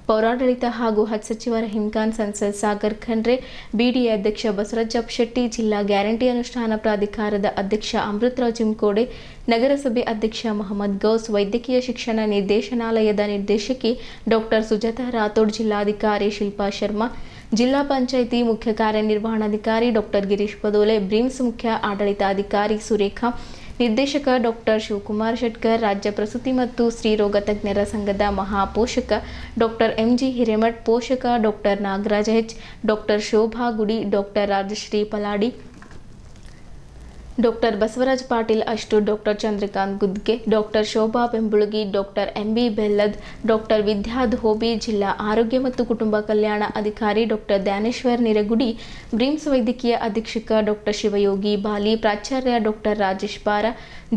ಪೌರಾಡಳಿತ ಹಾಗೂ ಹಜ್ ಸಚಿವ ರಹೀಂ ಖಾನ್, ಸಂಸದ್ ಸಾಗರ್ ಖಂಡ್ರೆ, ಬಿಡಿಎ ಅಧ್ಯಕ್ಷ ಬಸವರಾಜಪ್ಪ ಶೆಟ್ಟಿ, ಜಿಲ್ಲಾ ಗ್ಯಾರಂಟಿ ಅನುಷ್ಠಾನ ಪ್ರಾಧಿಕಾರದ ಅಧ್ಯಕ್ಷ ಅಮೃತರಾವ್ ಜಿಮ್ಕೋಡೆ, ನಗರಸಭೆ ಅಧ್ಯಕ್ಷ ಮೊಹಮ್ಮದ್ ಗೌಸ್, ವೈದ್ಯಕೀಯ ಶಿಕ್ಷಣ ನಿರ್ದೇಶನಾಲಯದ ನಿರ್ದೇಶಕಿ ಡಾಕ್ಟರ್ ಸುಜಾತಾ ರಾಥೋಡ್, ಜಿಲ್ಲಾಧಿಕಾರಿ ಶಿಲ್ಪಾ ಶರ್ಮಾ, ಜಿಲ್ಲಾ ಪಂಚಾಯಿತಿ ಮುಖ್ಯ ಕಾರ್ಯನಿರ್ವಹಣಾಧಿಕಾರಿ ಡಾಕ್ಟರ್ ಗಿರೀಶ್ ಬದೋಲೆ, ಬ್ರಿಮ್ಸ್ ಮುಖ್ಯ ಆಡಳಿತಾಧಿಕಾರಿ ಸುರೇಖಾ, ನಿರ್ದೇಶಕ ಡಾಕ್ಟರ್ ಶಿವಕುಮಾರ್ ಶೆಟ್ಕರ್, ರಾಜ್ಯ ಪ್ರಸೂತಿ ಮತ್ತು ಸ್ತ್ರೀ ರೋಗ ತಜ್ಞರ ಸಂಘದ ಮಹಾಪೋಷಕ ಡಾಕ್ಟರ್ ಎಂಜಿ ಹಿರೇಮಠ್, ಪೋಷಕ doctor Nagaraj H, doctor Shobha Gudi, doctor Rajashree Paladi, doctor Basavaraj Patil ಅಷ್ಟು, doctor Chandrakant Gudge, doctor Shobha Bembulagi, doctor M B Bellad, doctor Vidya Dhobi, ಜಿಲ್ಲಾ ಆರೋಗ್ಯ ಮತ್ತು ಕುಟುಂಬ ಕಲ್ಯಾಣ ಅಧಿಕಾರಿ ಡಾಕ್ಟರ್ ಧ್ಯಾನೇಶ್ವರ್ ನಿರಗುಡಿ, ಬ್ರಿಮ್ಸ್ ವೈದ್ಯಕೀಯ ಅಧೀಕ್ಷಕ ಡಾಕ್ಟರ್ ಶಿವಯೋಗಿ ಬಾಲಿ, ಪ್ರಾಚಾರ್ಯ ಡಾಕ್ಟರ್ ರಾಜೇಶ್ ಪಾರ,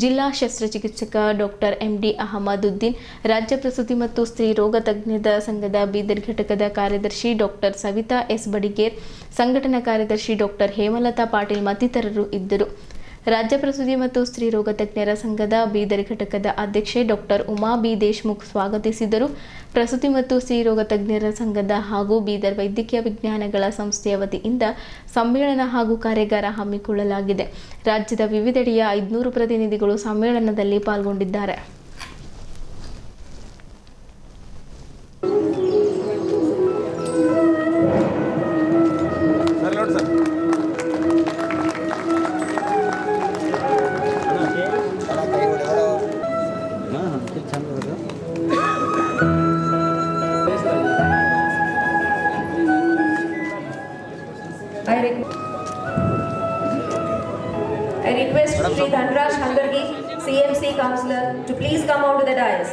ಜಿಲ್ಲಾ ಶಸ್ತ್ರಚಿಕಿತ್ಸಕ ಡಾಕ್ಟರ್ ಎಂಡಿ ಅಹಮದುದ್ದೀನ್, ರಾಜ್ಯ ಪ್ರಸೂತಿ ಮತ್ತು ಸ್ತ್ರೀ ರೋಗ ತಜ್ಞರ ಸಂಘದ ಬೀದರ್ ಘಟಕದ ಕಾರ್ಯದರ್ಶಿ ಡಾಕ್ಟರ್ ಸವಿತಾ ಎಸ್ ಬಡಿಗೇರ್, ಸಂಘಟನಾ ಕಾರ್ಯದರ್ಶಿ ಡಾಕ್ಟರ್ ಹೇಮಲತಾ ಪಾಟೀಲ್ ಮತ್ತಿತರರು ಇದ್ದರು. ರಾಜ್ಯ ಪ್ರಸೂತಿ ಮತ್ತು ಸ್ತ್ರೀ ರೋಗ ತಜ್ಞರ ಸಂಘದ ಬೀದರ್ ಘಟಕದ ಅಧ್ಯಕ್ಷೆ ಡಾಕ್ಟರ್ ಉಮಾ ಬಿ ದೇಶ್ಮುಖ್ ಸ್ವಾಗತಿಸಿದರು. ಪ್ರಸೂತಿ ಮತ್ತು ಸ್ತ್ರೀ ರೋಗ ತಜ್ಞರ ಸಂಘದ ಹಾಗೂ ಬೀದರ್ ವೈದ್ಯಕೀಯ ವಿಜ್ಞಾನಗಳ ಸಂಸ್ಥೆಯ ವತಿಯಿಂದ ಸಮ್ಮೇಳನ ಹಾಗೂ ಕಾರ್ಯಾಗಾರ ಹಮ್ಮಿಕೊಳ್ಳಲಾಗಿದೆ. ರಾಜ್ಯದ ವಿವಿಧೆಡೆಯ 500 ಪ್ರತಿನಿಧಿಗಳು ಸಮ್ಮೇಳನದಲ್ಲಿ ಪಾಲ್ಗೊಂಡಿದ್ದಾರೆ. I request Shri Dhanraj Khandargi, CMC Councillor, to please come out to the dais.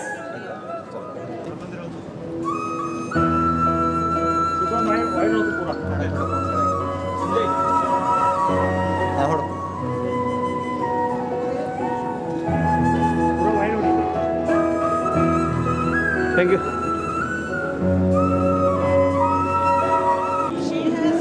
Thank you. She has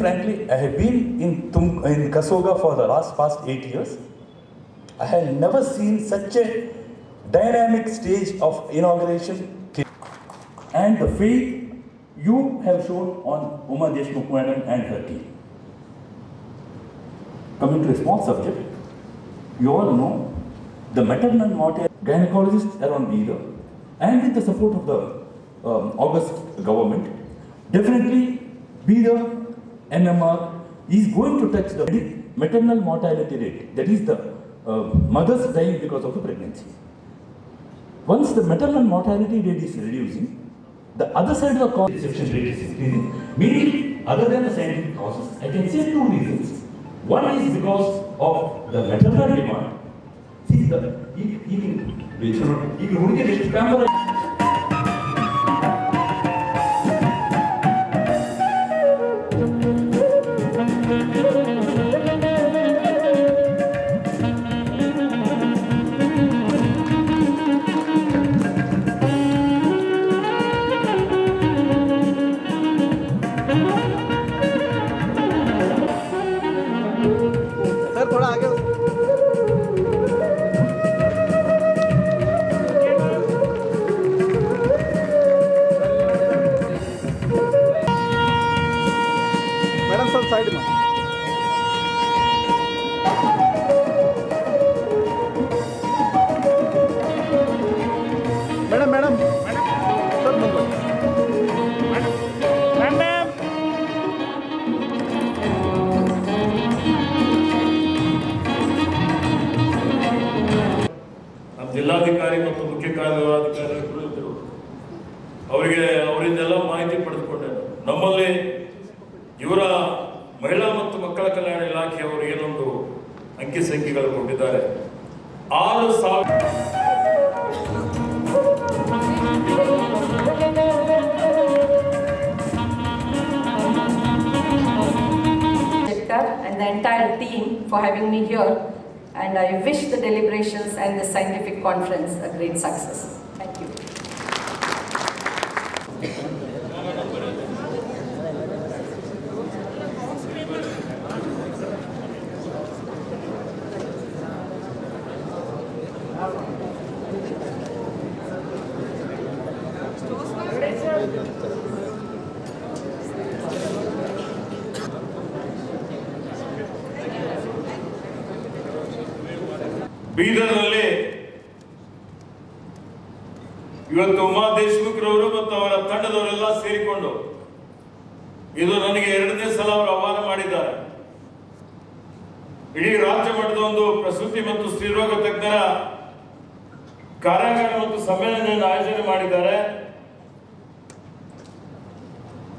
frankly, I have been in Kasoga for the past 8 years. I have never seen such a dynamic stage of inauguration and the faith you have shown on Uma Deshmukh Madam and her team. Coming to a small subject, you all know the maternal mortality gynecologists around Bidar, and with the support of the August government, definitely Bidar MMR is going to touch the maternal mortality rate, that is the mothers dying because of the pregnancy. Once the maternal mortality rate is reducing, the other side of the conception rate is increasing. Meaning, other than the scientific causes, I can say 2 reasons. One is because of the maternal demand. See, sir थोड़ा आगे madam सब side में madam madam सब number ಜಿಲ್ಲಾಧಿಕಾರಿ ಮತ್ತು ಮುಖ್ಯ ಕಾರ್ಯನಿರ್ವಹಣಾಧಿಕಾರಿಗಳು ಇದ್ದರು. ಅವರಿಂದೆಲ್ಲ ಮಾಹಿತಿ ಪಡೆದುಕೊಂಡೆ. ನಮ್ಮಲ್ಲಿ ಇವರ ಮಹಿಳಾ ಮತ್ತು ಮಕ್ಕಳ ಕಲ್ಯಾಣ ಇಲಾಖೆಯವರು ಏನೊಂದು ಅಂಕಿ ಸಂಖ್ಯೆಗಳು ಕೊಟ್ಟಿದ್ದಾರೆ. 6,000 and the entire team for having me here, and I wish the deliberations and the scientific conference a great success. Thank you. ಬೀದರ್ನಲ್ಲಿ ಇವತ್ತು ಉಮಾ ದೇಶಮುಖ್ ರವರು ಮತ್ತು ಅವರ ತಂಡದವರೆಲ್ಲ ಸೇರಿಕೊಂಡು ಇದು ನನಗೆ 2ನೇ ಸಲ ಅವರು ಆಹ್ವಾನ ಮಾಡಿದ್ದಾರೆ. ಇಡೀ ರಾಜ್ಯ ಮಟ್ಟದ ಒಂದು ಪ್ರಸೂತಿ ಮತ್ತು ಸ್ತ್ರೀರೋಗ ತಜ್ಞರ ಕಾರ್ಯಾಗಾರ ಮತ್ತು ಸಮ್ಮೇಳನ ಆಯೋಜನೆ ಮಾಡಿದ್ದಾರೆ.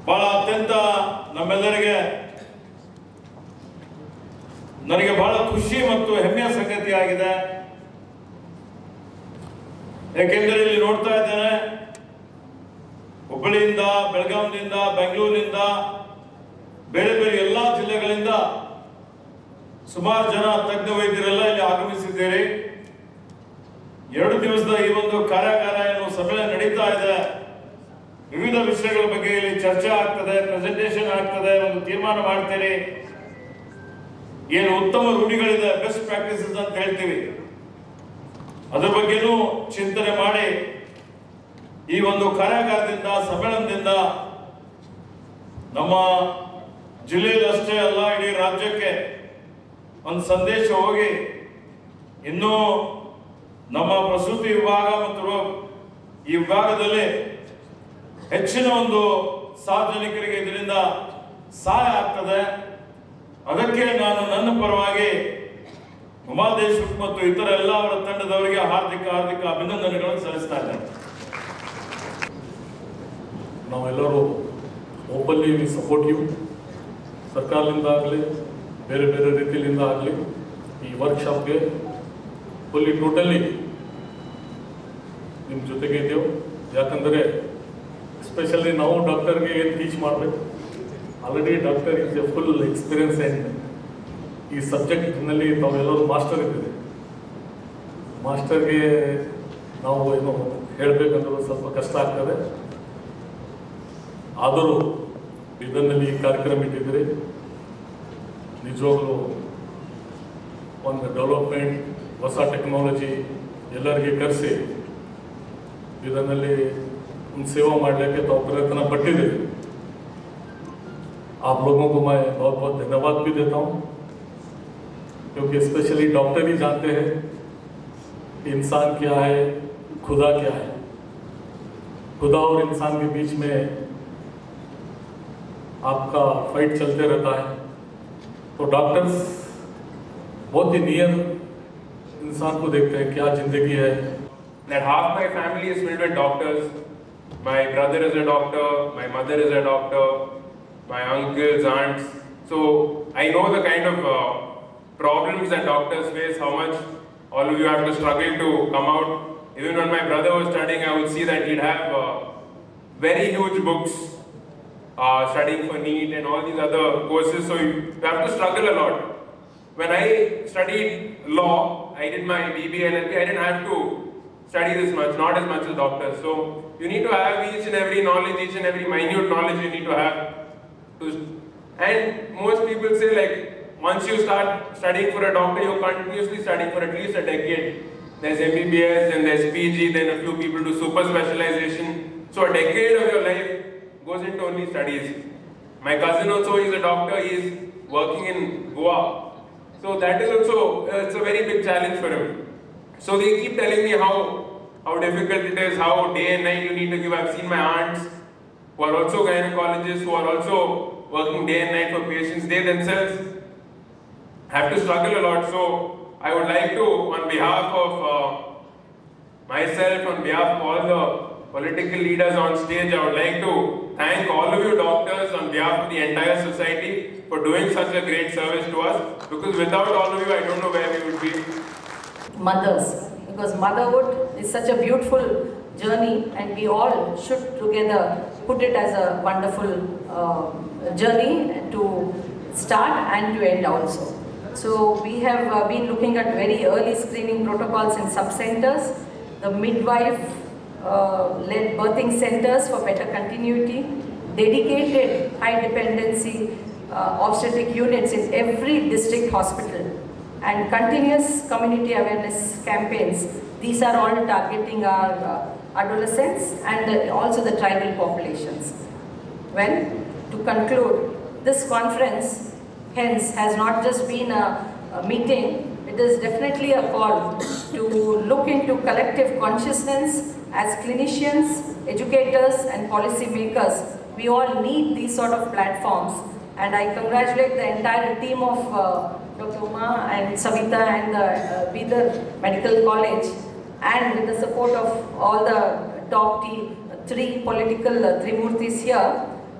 ಬಹಳ ಅತ್ಯಂತ ನನಗೆ ಬಹಳ ಖುಷಿ ಮತ್ತು ಹೆಮ್ಮೆಯ ಸಂಗತಿಯಾಗಿದೆ. ಯಾಕೆಂದರೆ ಇಲ್ಲಿ ನೋಡ್ತಾ ಇದ್ದೇನೆ, ಹುಬ್ಬಳ್ಳಿಯಿಂದ, ಬೆಳಗಾವಿಯಿಂದ, ಬೆಂಗಳೂರಿನಿಂದ, ಬೇರೆ ಬೇರೆ ಎಲ್ಲಾ ಜಿಲ್ಲೆಗಳಿಂದ ಸುಮಾರು ಜನ ತಜ್ಞ ವೈದ್ಯರೆಲ್ಲ ಇಲ್ಲಿ ಆಗಮಿಸಿದ್ದೀರಿ. 2 ದಿವಸದ ಈ ಒಂದು ಕಾರ್ಯಾಗಾರ ಏನು ಸಮ್ಮೇಳನ ನಡೀತಾ ಇದೆ. ವಿವಿಧ ವಿಷಯಗಳ ಬಗ್ಗೆ ಇಲ್ಲಿ ಚರ್ಚೆ ಆಗ್ತದೆ, ಪ್ರೆಸೆಂಟೇಷನ್ ಆಗ್ತದೆ, ಒಂದು ತೀರ್ಮಾನ ಮಾಡ್ತೀರಿ. ಏನು ಉತ್ತಮ ರೂಢಿಗಳಿದೆ, ಬೆಸ್ಟ್ ಪ್ರಾಕ್ಟೀಸಸ್ ಅಂತ ಹೇಳ್ತೀವಿ, ಅದ್ರ ಬಗ್ಗೆನೂ ಚಿಂತನೆ ಮಾಡಿ ಈ ಒಂದು ಕಾರ್ಯಾಗಾರದಿಂದ, ಸಮ್ಮೇಳನದಿಂದ ನಮ್ಮ ಜಿಲ್ಲೆಯಲ್ಲಿ ಅಷ್ಟೇ ಅಲ್ಲ, ಇಡೀ ರಾಜ್ಯಕ್ಕೆ ಒಂದು ಸಂದೇಶ ಹೋಗಿ ಇನ್ನೂ ನಮ್ಮ ಪ್ರಸೂತಿ ವಿಭಾಗ ಮತ್ತು ಈ ವಿಭಾಗದಲ್ಲಿ ಹೆಚ್ಚಿನ ಒಂದು ಸಾರ್ವಜನಿಕರಿಗೆ ಇದರಿಂದ ಸಹಾಯ ಆಗ್ತದೆ. ಅದಕ್ಕೆ ನಾನು ನನ್ನ ಪರವಾಗಿ ಉಮಾ ದೇಶಮುಖ್ ಮತ್ತು ಇತರ ಎಲ್ಲ ಅವರ ತಂಡದವರಿಗೆ ಹಾರ್ದಿಕ ಅಭಿನಂದನೆಗಳನ್ನು ಸಲ್ಲಿಸ್ತಾ ಇದ್ದೇನೆ. ನಾವೆಲ್ಲರೂ ಓಪನ್ಲಿ ಸಪೋರ್ಟಿವ್, ಸರ್ಕಾರದಿಂದ ಆಗಲಿ ಬೇರೆ ಬೇರೆ ರೀತಿಯಿಂದ ಆಗಲಿ ಈ ವರ್ಕ್ಶಾಪ್ಗೆ ಫುಲ್ಲಿ ಟೋಟಲಿ ನಿಮ್ಮ ಜೊತೆಗೆ ಇದ್ದೇವೆ. ಯಾಕಂದರೆ ಎಸ್ಪೆಷಲಿ ನಾವು ಡಾಕ್ಟರ್ಗೆ ಏನು ಟೀಚ್ ಮಾಡಬೇಕು, already doctor is A full experience and ಈ ಸಬ್ಜೆಕ್ಟ್ನಲ್ಲಿ ತಾವೆಲ್ಲರೂ ಮಾಸ್ಟರ್ ಇದ್ದೀವಿ. ಮಾಸ್ಟರ್ಗೆ ನಾವು ಏನು ಹೇಳಬೇಕಂದ್ರೆ ಸ್ವಲ್ಪ ಕಷ್ಟ ಆಗ್ತದೆ. ಆದರೂ ಇದನ್ನಲ್ಲಿ ಈ ಕಾರ್ಯಕ್ರಮ ಇಟ್ಟಿದ್ದೀರಿ. ನಿಜವಾಗ್ಲೂ ಒಂದು ಡೆವಲಪ್ಮೆಂಟ್, ಹೊಸ ಟೆಕ್ನಾಲಜಿ ಎಲ್ಲರಿಗೆ ಕರೆಸಿ ಇದರಲ್ಲಿ ಒಂದು ಸೇವಾ ಮಾಡಲಿಕ್ಕೆ ತಾವು प्रयत्न पट्टिदे। आप लोगों को मैं बहुत बहुत धन्यवाद भी देता हूँ, क्योंकि स्पेशली डॉक्टर ही जानते हैं कि इंसान क्या है, खुदा क्या है। खुदा और इंसान के बीच में आपका फाइट चलते रहता है। तो डॉक्टर्स बहुत ही नियर इंसान को देखते हैं, क्या जिंदगी है। That half my family is filled with doctors. My brother is a doctor, my mother is a doctor, my uncles, aunts. So I know the kind of problems that doctors face, how much all of you have to struggle to come out. Even when my brother was studying, I would see that he'd have very huge books, studying for NEET and all these other courses. So you have to struggle a lot. When I studied law, I did my BBA and LLB, I didn't have to study this much, not as much as doctors. So you need to have each and every knowledge, each and every minute knowledge you need to have. And most people say, like, once you start studying for a doctor, you're continuously studying for at least a decade. There's MBBS, then there's PG, then a few people do super specialization. So a decade of your life goes into only studies. My cousin also is a doctor, he is working in Goa. So that is also, it's a very big challenge for him. So they keep telling me how difficult it is, how day and night you need to give. I've seen my aunts who are also gynecologists, who are also working day and night for patients. They themselves have to struggle a lot. So I would like to, on behalf of myself, on behalf of all the political leaders on stage, I would like to thank all of you doctors on behalf of the entire society for doing such a great service to us. Because without all of you, I don't know where we would be. Mothers, because motherhood is such a beautiful journey and we all should together put it as a wonderful journey to start and to end also. So we have been looking at very early screening protocols in sub-centers, the midwife-led birthing centers for better continuity, dedicated high dependency obstetric units in every district hospital, and continuous community awareness campaigns. These are all targeting our adolescents and also the tribal populations. Well, to conclude, this conference hence has not just been a meeting, it is definitely a call to look into collective consciousness. As clinicians, educators and policy makers, we all need these sort of platforms, and I congratulate the entire team of Dr. Uma and Savita and the Bidar Medical College, and with the support of all the top three political Trimurtis here,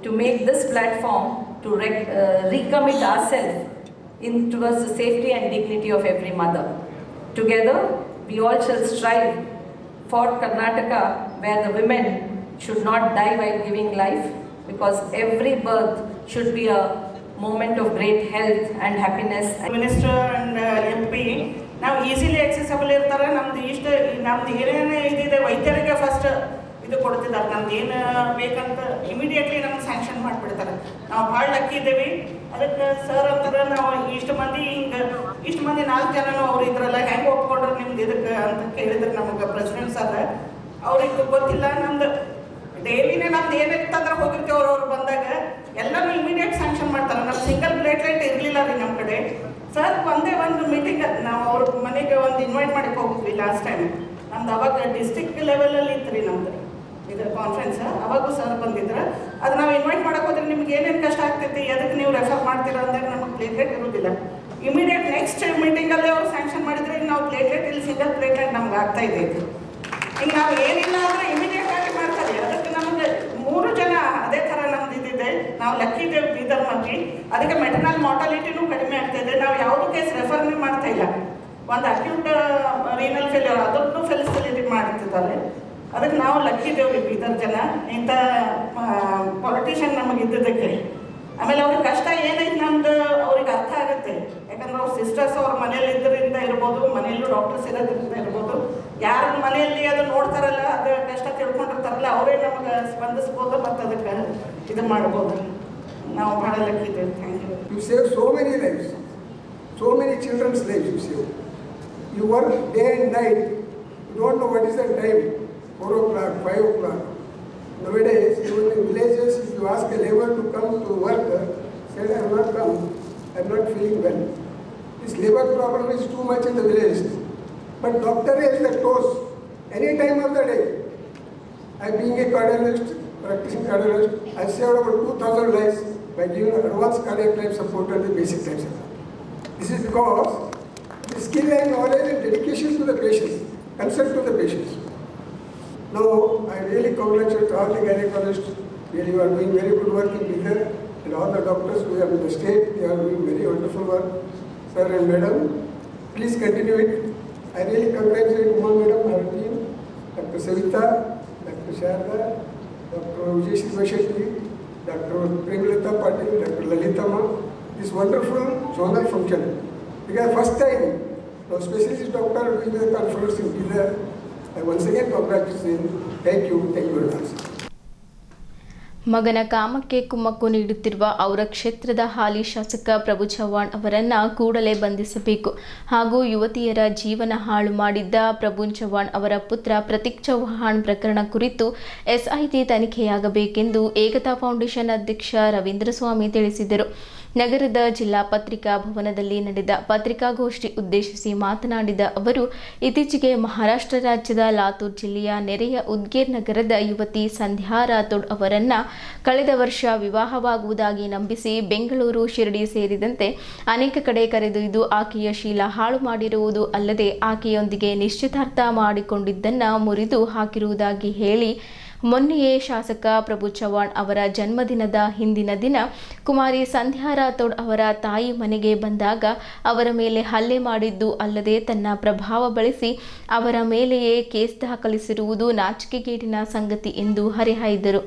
to make this platform to recommit ourselves towards the safety and dignity of every mother. Together, we all shall strive for Karnataka, where the women should not die while giving life, because every birth should be a moment of great health and happiness. Minister and MP now easily accessible irtare. ನಮ್ದು ಏನೇನು ಇದಿದೆ ವೈದ್ಯರಿಗೆ first ಇದು ಕೊಡ್ತಿದ್ದಾರೆ. ನಮ್ದು ಏನು ಬೇಕಂತ immediately ನಮ್ಗೆ ಸ್ಯಾಂಕ್ಷನ್ ಮಾಡಿಬಿಡ್ತಾರೆ. ನಾವು ಭಾಳ ಲಕ್ಕಿ ಇದ್ದೇವೆ. ಅದಕ್ಕೆ ಸರ್ ಅಂತಾರೆ, ನಾವು ಇಷ್ಟು ಮಂದಿ 4 ಜನನು ಅವ್ರು ಇದ್ರಲ್ಲ ಹೆಂಗೆ ಒಪ್ಕೊಂಡ್ರೆ ನಿಮ್ದು ಇದಕ್ಕೆ ಅಂತ ಕೇಳಿದ್ರೆ ನಮಗೆ ಪ್ರೆಸಿಡೆಂಟ್ ಸರ್ ಅವ್ರಿಗೆ ಗೊತ್ತಿಲ್ಲ. ನಮ್ದು ಡೈಲಿನೇ ನಮ್ದು ಏನಿರ್ತಂದ್ರೆ ಹೋಗಿರ್ತೀವಿ ಅವ್ರು ಬಂದಾಗ ಎಲ್ಲರೂ ಇಮಿಡಿಯೇಟ್ ಸ್ಯಾಂಕ್ಷನ್ ಮಾಡ್ತಾರೆ. ನಮ್ಮ ಸಿಂಗಲ್ ಪ್ಲೇಟ್ಲೆಟ್ ಇರಲಿಲ್ಲ ರೀ ನಮ್ಮ ಕಡೆ. ಸರ್ ಒಂದೇ ಒಂದು ಮೀಟಿಂಗ್ ನಾವು ಅವ್ರ ಮನೆಗೆ ಒಂದು ಇನ್ವೈಟ್ ಮಾಡಕ್ಕೆ ಹೋಗಿದ್ವಿ ಲಾಸ್ಟ್ ಟೈಮ್. ನಮ್ದು ಅವಾಗ ಡಿಸ್ಟ್ರಿಕ್ಟ್ ಲೆವೆಲಲ್ಲಿ ಇತ್ತು ರೀ ನಮ್ದು ಇದು ಕಾನ್ಫರೆನ್ಸ್. ಅವಾಗೂ ಸರ್ ಬಂದಿದ್ರು. ಅದು ನಾವು ಇನ್ವೈಟ್ ಮಾಡಕ್ಕೆ ಹೋದ್ರೆ ನಿಮ್ಗೆ ಏನೇನು ಕಷ್ಟ ಆಗ್ತೈತಿ, ಅದಕ್ಕೆ ನೀವು ರೆಫರ್ ಮಾಡ್ತೀರಾ ಅಂದಾಗ ನಮಗೆ ಪ್ಲೇಟ್ಲೆಟ್ ಇರೋದಿಲ್ಲ. ಇಮಿಡಿಯೇಟ್ ನೆಕ್ಸ್ಟ್ ಮೀಟಿಂಗಲ್ಲೇ ಅವ್ರು ಸ್ಯಾಂಕ್ಷನ್ ಮಾಡಿದ್ರೆ ಈಗ ನಾವು ಪ್ಲೇಟ್ಲೆಟ್ ಇಲ್ಲಿ ಸಿಂಗಲ್ ಪ್ಲೇಟ್ಲೆಟ್ ನಮ್ಗೆ ಆಗ್ತಾ ಇದ್ದೈತಿ. ಈಗ ನಾವು ಏನಿಲ್ಲ ಅಂದರೆ ಇಮಿಡಿಯೇಟ್ ಆಗಿ ಮಾಡ್ತಾರೆ. ಅದಕ್ಕೆ ನಮಗೆ 3 ಜನ ಅದೇ ಥರ ನಮ್ದು ಇದ್ದಿದೆ. ನಾವು ಲಕ್ಕಿ ಇದ್ದೇವೆ ಬೀದರ್ ಮಂದಿ. ಅದಕ್ಕೆ ಮೆಟರ್ನಲ್ ಮಾರ್ಟಾಲಿಟಿನೂ ಕಡಿಮೆ ಆಗ್ತಾ ಇದೆ. ನಾವು ಯಾವುದೂ ಕೇಸ್ ರೆಫರ್ನೇ ಮಾಡ್ತಾ ಇಲ್ಲ. ಒಂದು ಅಕ್ಯೂಟ್ ರೀನಲ್ ಫೇಲ್ಯೂರ್ ಅದನ್ನು ಫೆಸಿಲಿಟಿ ಮಾಡ್ತಿದ್ದಾರೆ. ಅದಕ್ಕೆ ನಾವು ಲಕ್ಕಿ ಇದ್ದೇವೆ ರೀ ಬೀದರ್ ಜನ, ಇಂಥ ಪೊಲಿಟಿಷಿಯನ್ ನಮಗೆ ಇದ್ದಿದ್ದಕ್ಕೆ. ಆಮೇಲೆ ಅವ್ರಿಗೆ ಕಷ್ಟ ಏನೈತೆ ನಮ್ದು ಅವ್ರಿಗೆ ಅರ್ಥ ಆಗುತ್ತೆ. ಯಾಕಂದ್ರೆ ಅವ್ರ ಸಿಸ್ಟರ್ಸ್ ಅವ್ರ ಮನೇಲಿ ಇದ್ದರಿಂದ ಇರ್ಬೋದು, ಮನೆಯಲ್ಲೂ ಡಾಕ್ಟರ್ಸ್ ಇರೋದ್ರಿಂದ ಇರ್ಬೋದು, ಯಾರ ಮನೆಯಲ್ಲಿ ಅದು ನೋಡ್ತಾರಲ್ಲ, ಅದು ಕಷ್ಟ ತಿಳ್ಕೊಂಡಿರ್ತಾರಲ್ಲ, ಅವರೇ ನಮಗೆ ಸ್ಪಂದಿಸ್ಬೋದು ಮತ್ತು ಅದಕ್ಕೆ ಇದು ಮಾಡ್ಬೋದು. ನಾವು ಭಾಳ ಲಕ್ಕಿದ್ದೇವೆ. Thank you. You save so many lives. So many children's lives you save. You work day and night. You don't know what is the time. 4 o'clock, 5 o'clock. Nowadays, even in villages, if you ask a labor to come to work, said, I will not come. I am not feeling well. This labor problem is too much in the villages. But doctor is the toast any time of the day. I being a cardiologist, practicing cardiologist, I saved about 2,000 lives by giving advanced cardiac life support and the basic life support. This is because the skill and knowledge and dedication to the patients, concern to the patients. Now, I really congratulate all the gynecologists. Really, you are doing very good work in Bihar, and all the doctors who are in the state, they are doing very wonderful work. Sir and madam, please continue it. I really congratulate Uma madam, her team, Dr. Savita, Dr. Sharda, Dr. Vijay Shetty, Dr. Premalita Patil, Dr. Lalita Ma. This wonderful zonal function. Because first time, the specialist doctor doing the conference in Bihar. I once again congratulate him. Thank you very much. ಮಗನ ಕಾಮಕ್ಕೆ ಕುಮ್ಮಕ್ಕು ನೀಡುತ್ತಿರುವ ಅವರ ಕ್ಷೇತ್ರದ ಹಾಲಿ ಶಾಸಕ ಪ್ರಭು ಚವ್ಹಾಣ್ ಅವರನ್ನ ಕೂಡಲೇ ಬಂಧಿಸಬೇಕು ಹಾಗೂ ಯುವತಿಯರ ಜೀವನ ಹಾಳು ಮಾಡಿದ್ದ ಪ್ರಭು ಚವ್ಹಾಣ್ ಅವರ ಪುತ್ರ ಪ್ರತೀಕ್ ಚವ್ಹಾಣ್ ಪ್ರಕರಣ ಕುರಿತು ಎಸ್ಐಟಿ ತನಿಖೆಯಾಗಬೇಕೆಂದು ಏಕತಾ ಫೌಂಡೇಶನ್ ಅಧ್ಯಕ್ಷ ರವೀಂದ್ರ ಸ್ವಾಮಿ ತಿಳಿಸಿದರು. ನಗರದ ಜಿಲ್ಲಾ ಪತ್ರಿಕಾ ಭವನದಲ್ಲಿ ನಡೆದ ಪತ್ರಿಕಾಗೋಷ್ಠಿ ಉದ್ದೇಶಿಸಿ ಮಾತನಾಡಿದ ಅವರು, ಇತ್ತೀಚೆಗೆ ಮಹಾರಾಷ್ಟ್ರ ರಾಜ್ಯದ ಲಾತೂರ್ ಜಿಲ್ಲೆಯ ನೆರೆಯ ಉದ್ಗೇರ್ ನಗರದ ಯುವತಿ ಸಂಧ್ಯಾ ರಾಥೋಡ್ ಅವರನ್ನ ಕಳೆದ ವರ್ಷ ವಿವಾಹವಾಗುವುದಾಗಿ ನಂಬಿಸಿ ಬೆಂಗಳೂರು, ಶಿರಡಿ ಸೇರಿದಂತೆ ಅನೇಕ ಕಡೆ ಕರೆದೊಯ್ದು ಆಕೆಯ ಶೀಲ ಹಾಳು ಮಾಡಿರುವುದು ಅಲ್ಲದೆ ಆಕೆಯೊಂದಿಗೆ ನಿಶ್ಚಿತಾರ್ಥ ಮಾಡಿಕೊಂಡಿದ್ದನ್ನ ಮುರಿದು ಹಾಕಿರುವುದಾಗಿ ಹೇಳಿ, ಮೊನ್ನೆಯೇ ಶಾಸಕ ಪ್ರಭು ಚವ್ಹಾಣ್ ಅವರ ಜನ್ಮದಿನದ ಹಿಂದಿನ ದಿನ ಕುಮಾರಿ ಸಂಧ್ಯಾ ರಾಥೋಡ್ ಅವರ ತಾಯಿ ಮನೆಗೆ ಬಂದಾಗ ಅವರ ಮೇಲೆ ಹಲ್ಲೆ ಮಾಡಿದ್ದು ಅಲ್ಲದೆ ತನ್ನ ಪ್ರಭಾವ ಬಳಸಿ ಅವರ ಮೇಲೆಯೇ ಕೇಸ್ ದಾಖಲಿಸಿರುವುದು ನಾಚಿಕೆಗೇಡಿನ ಸಂಗತಿ ಎಂದು ಹರಿಹಾಯ್ದರು.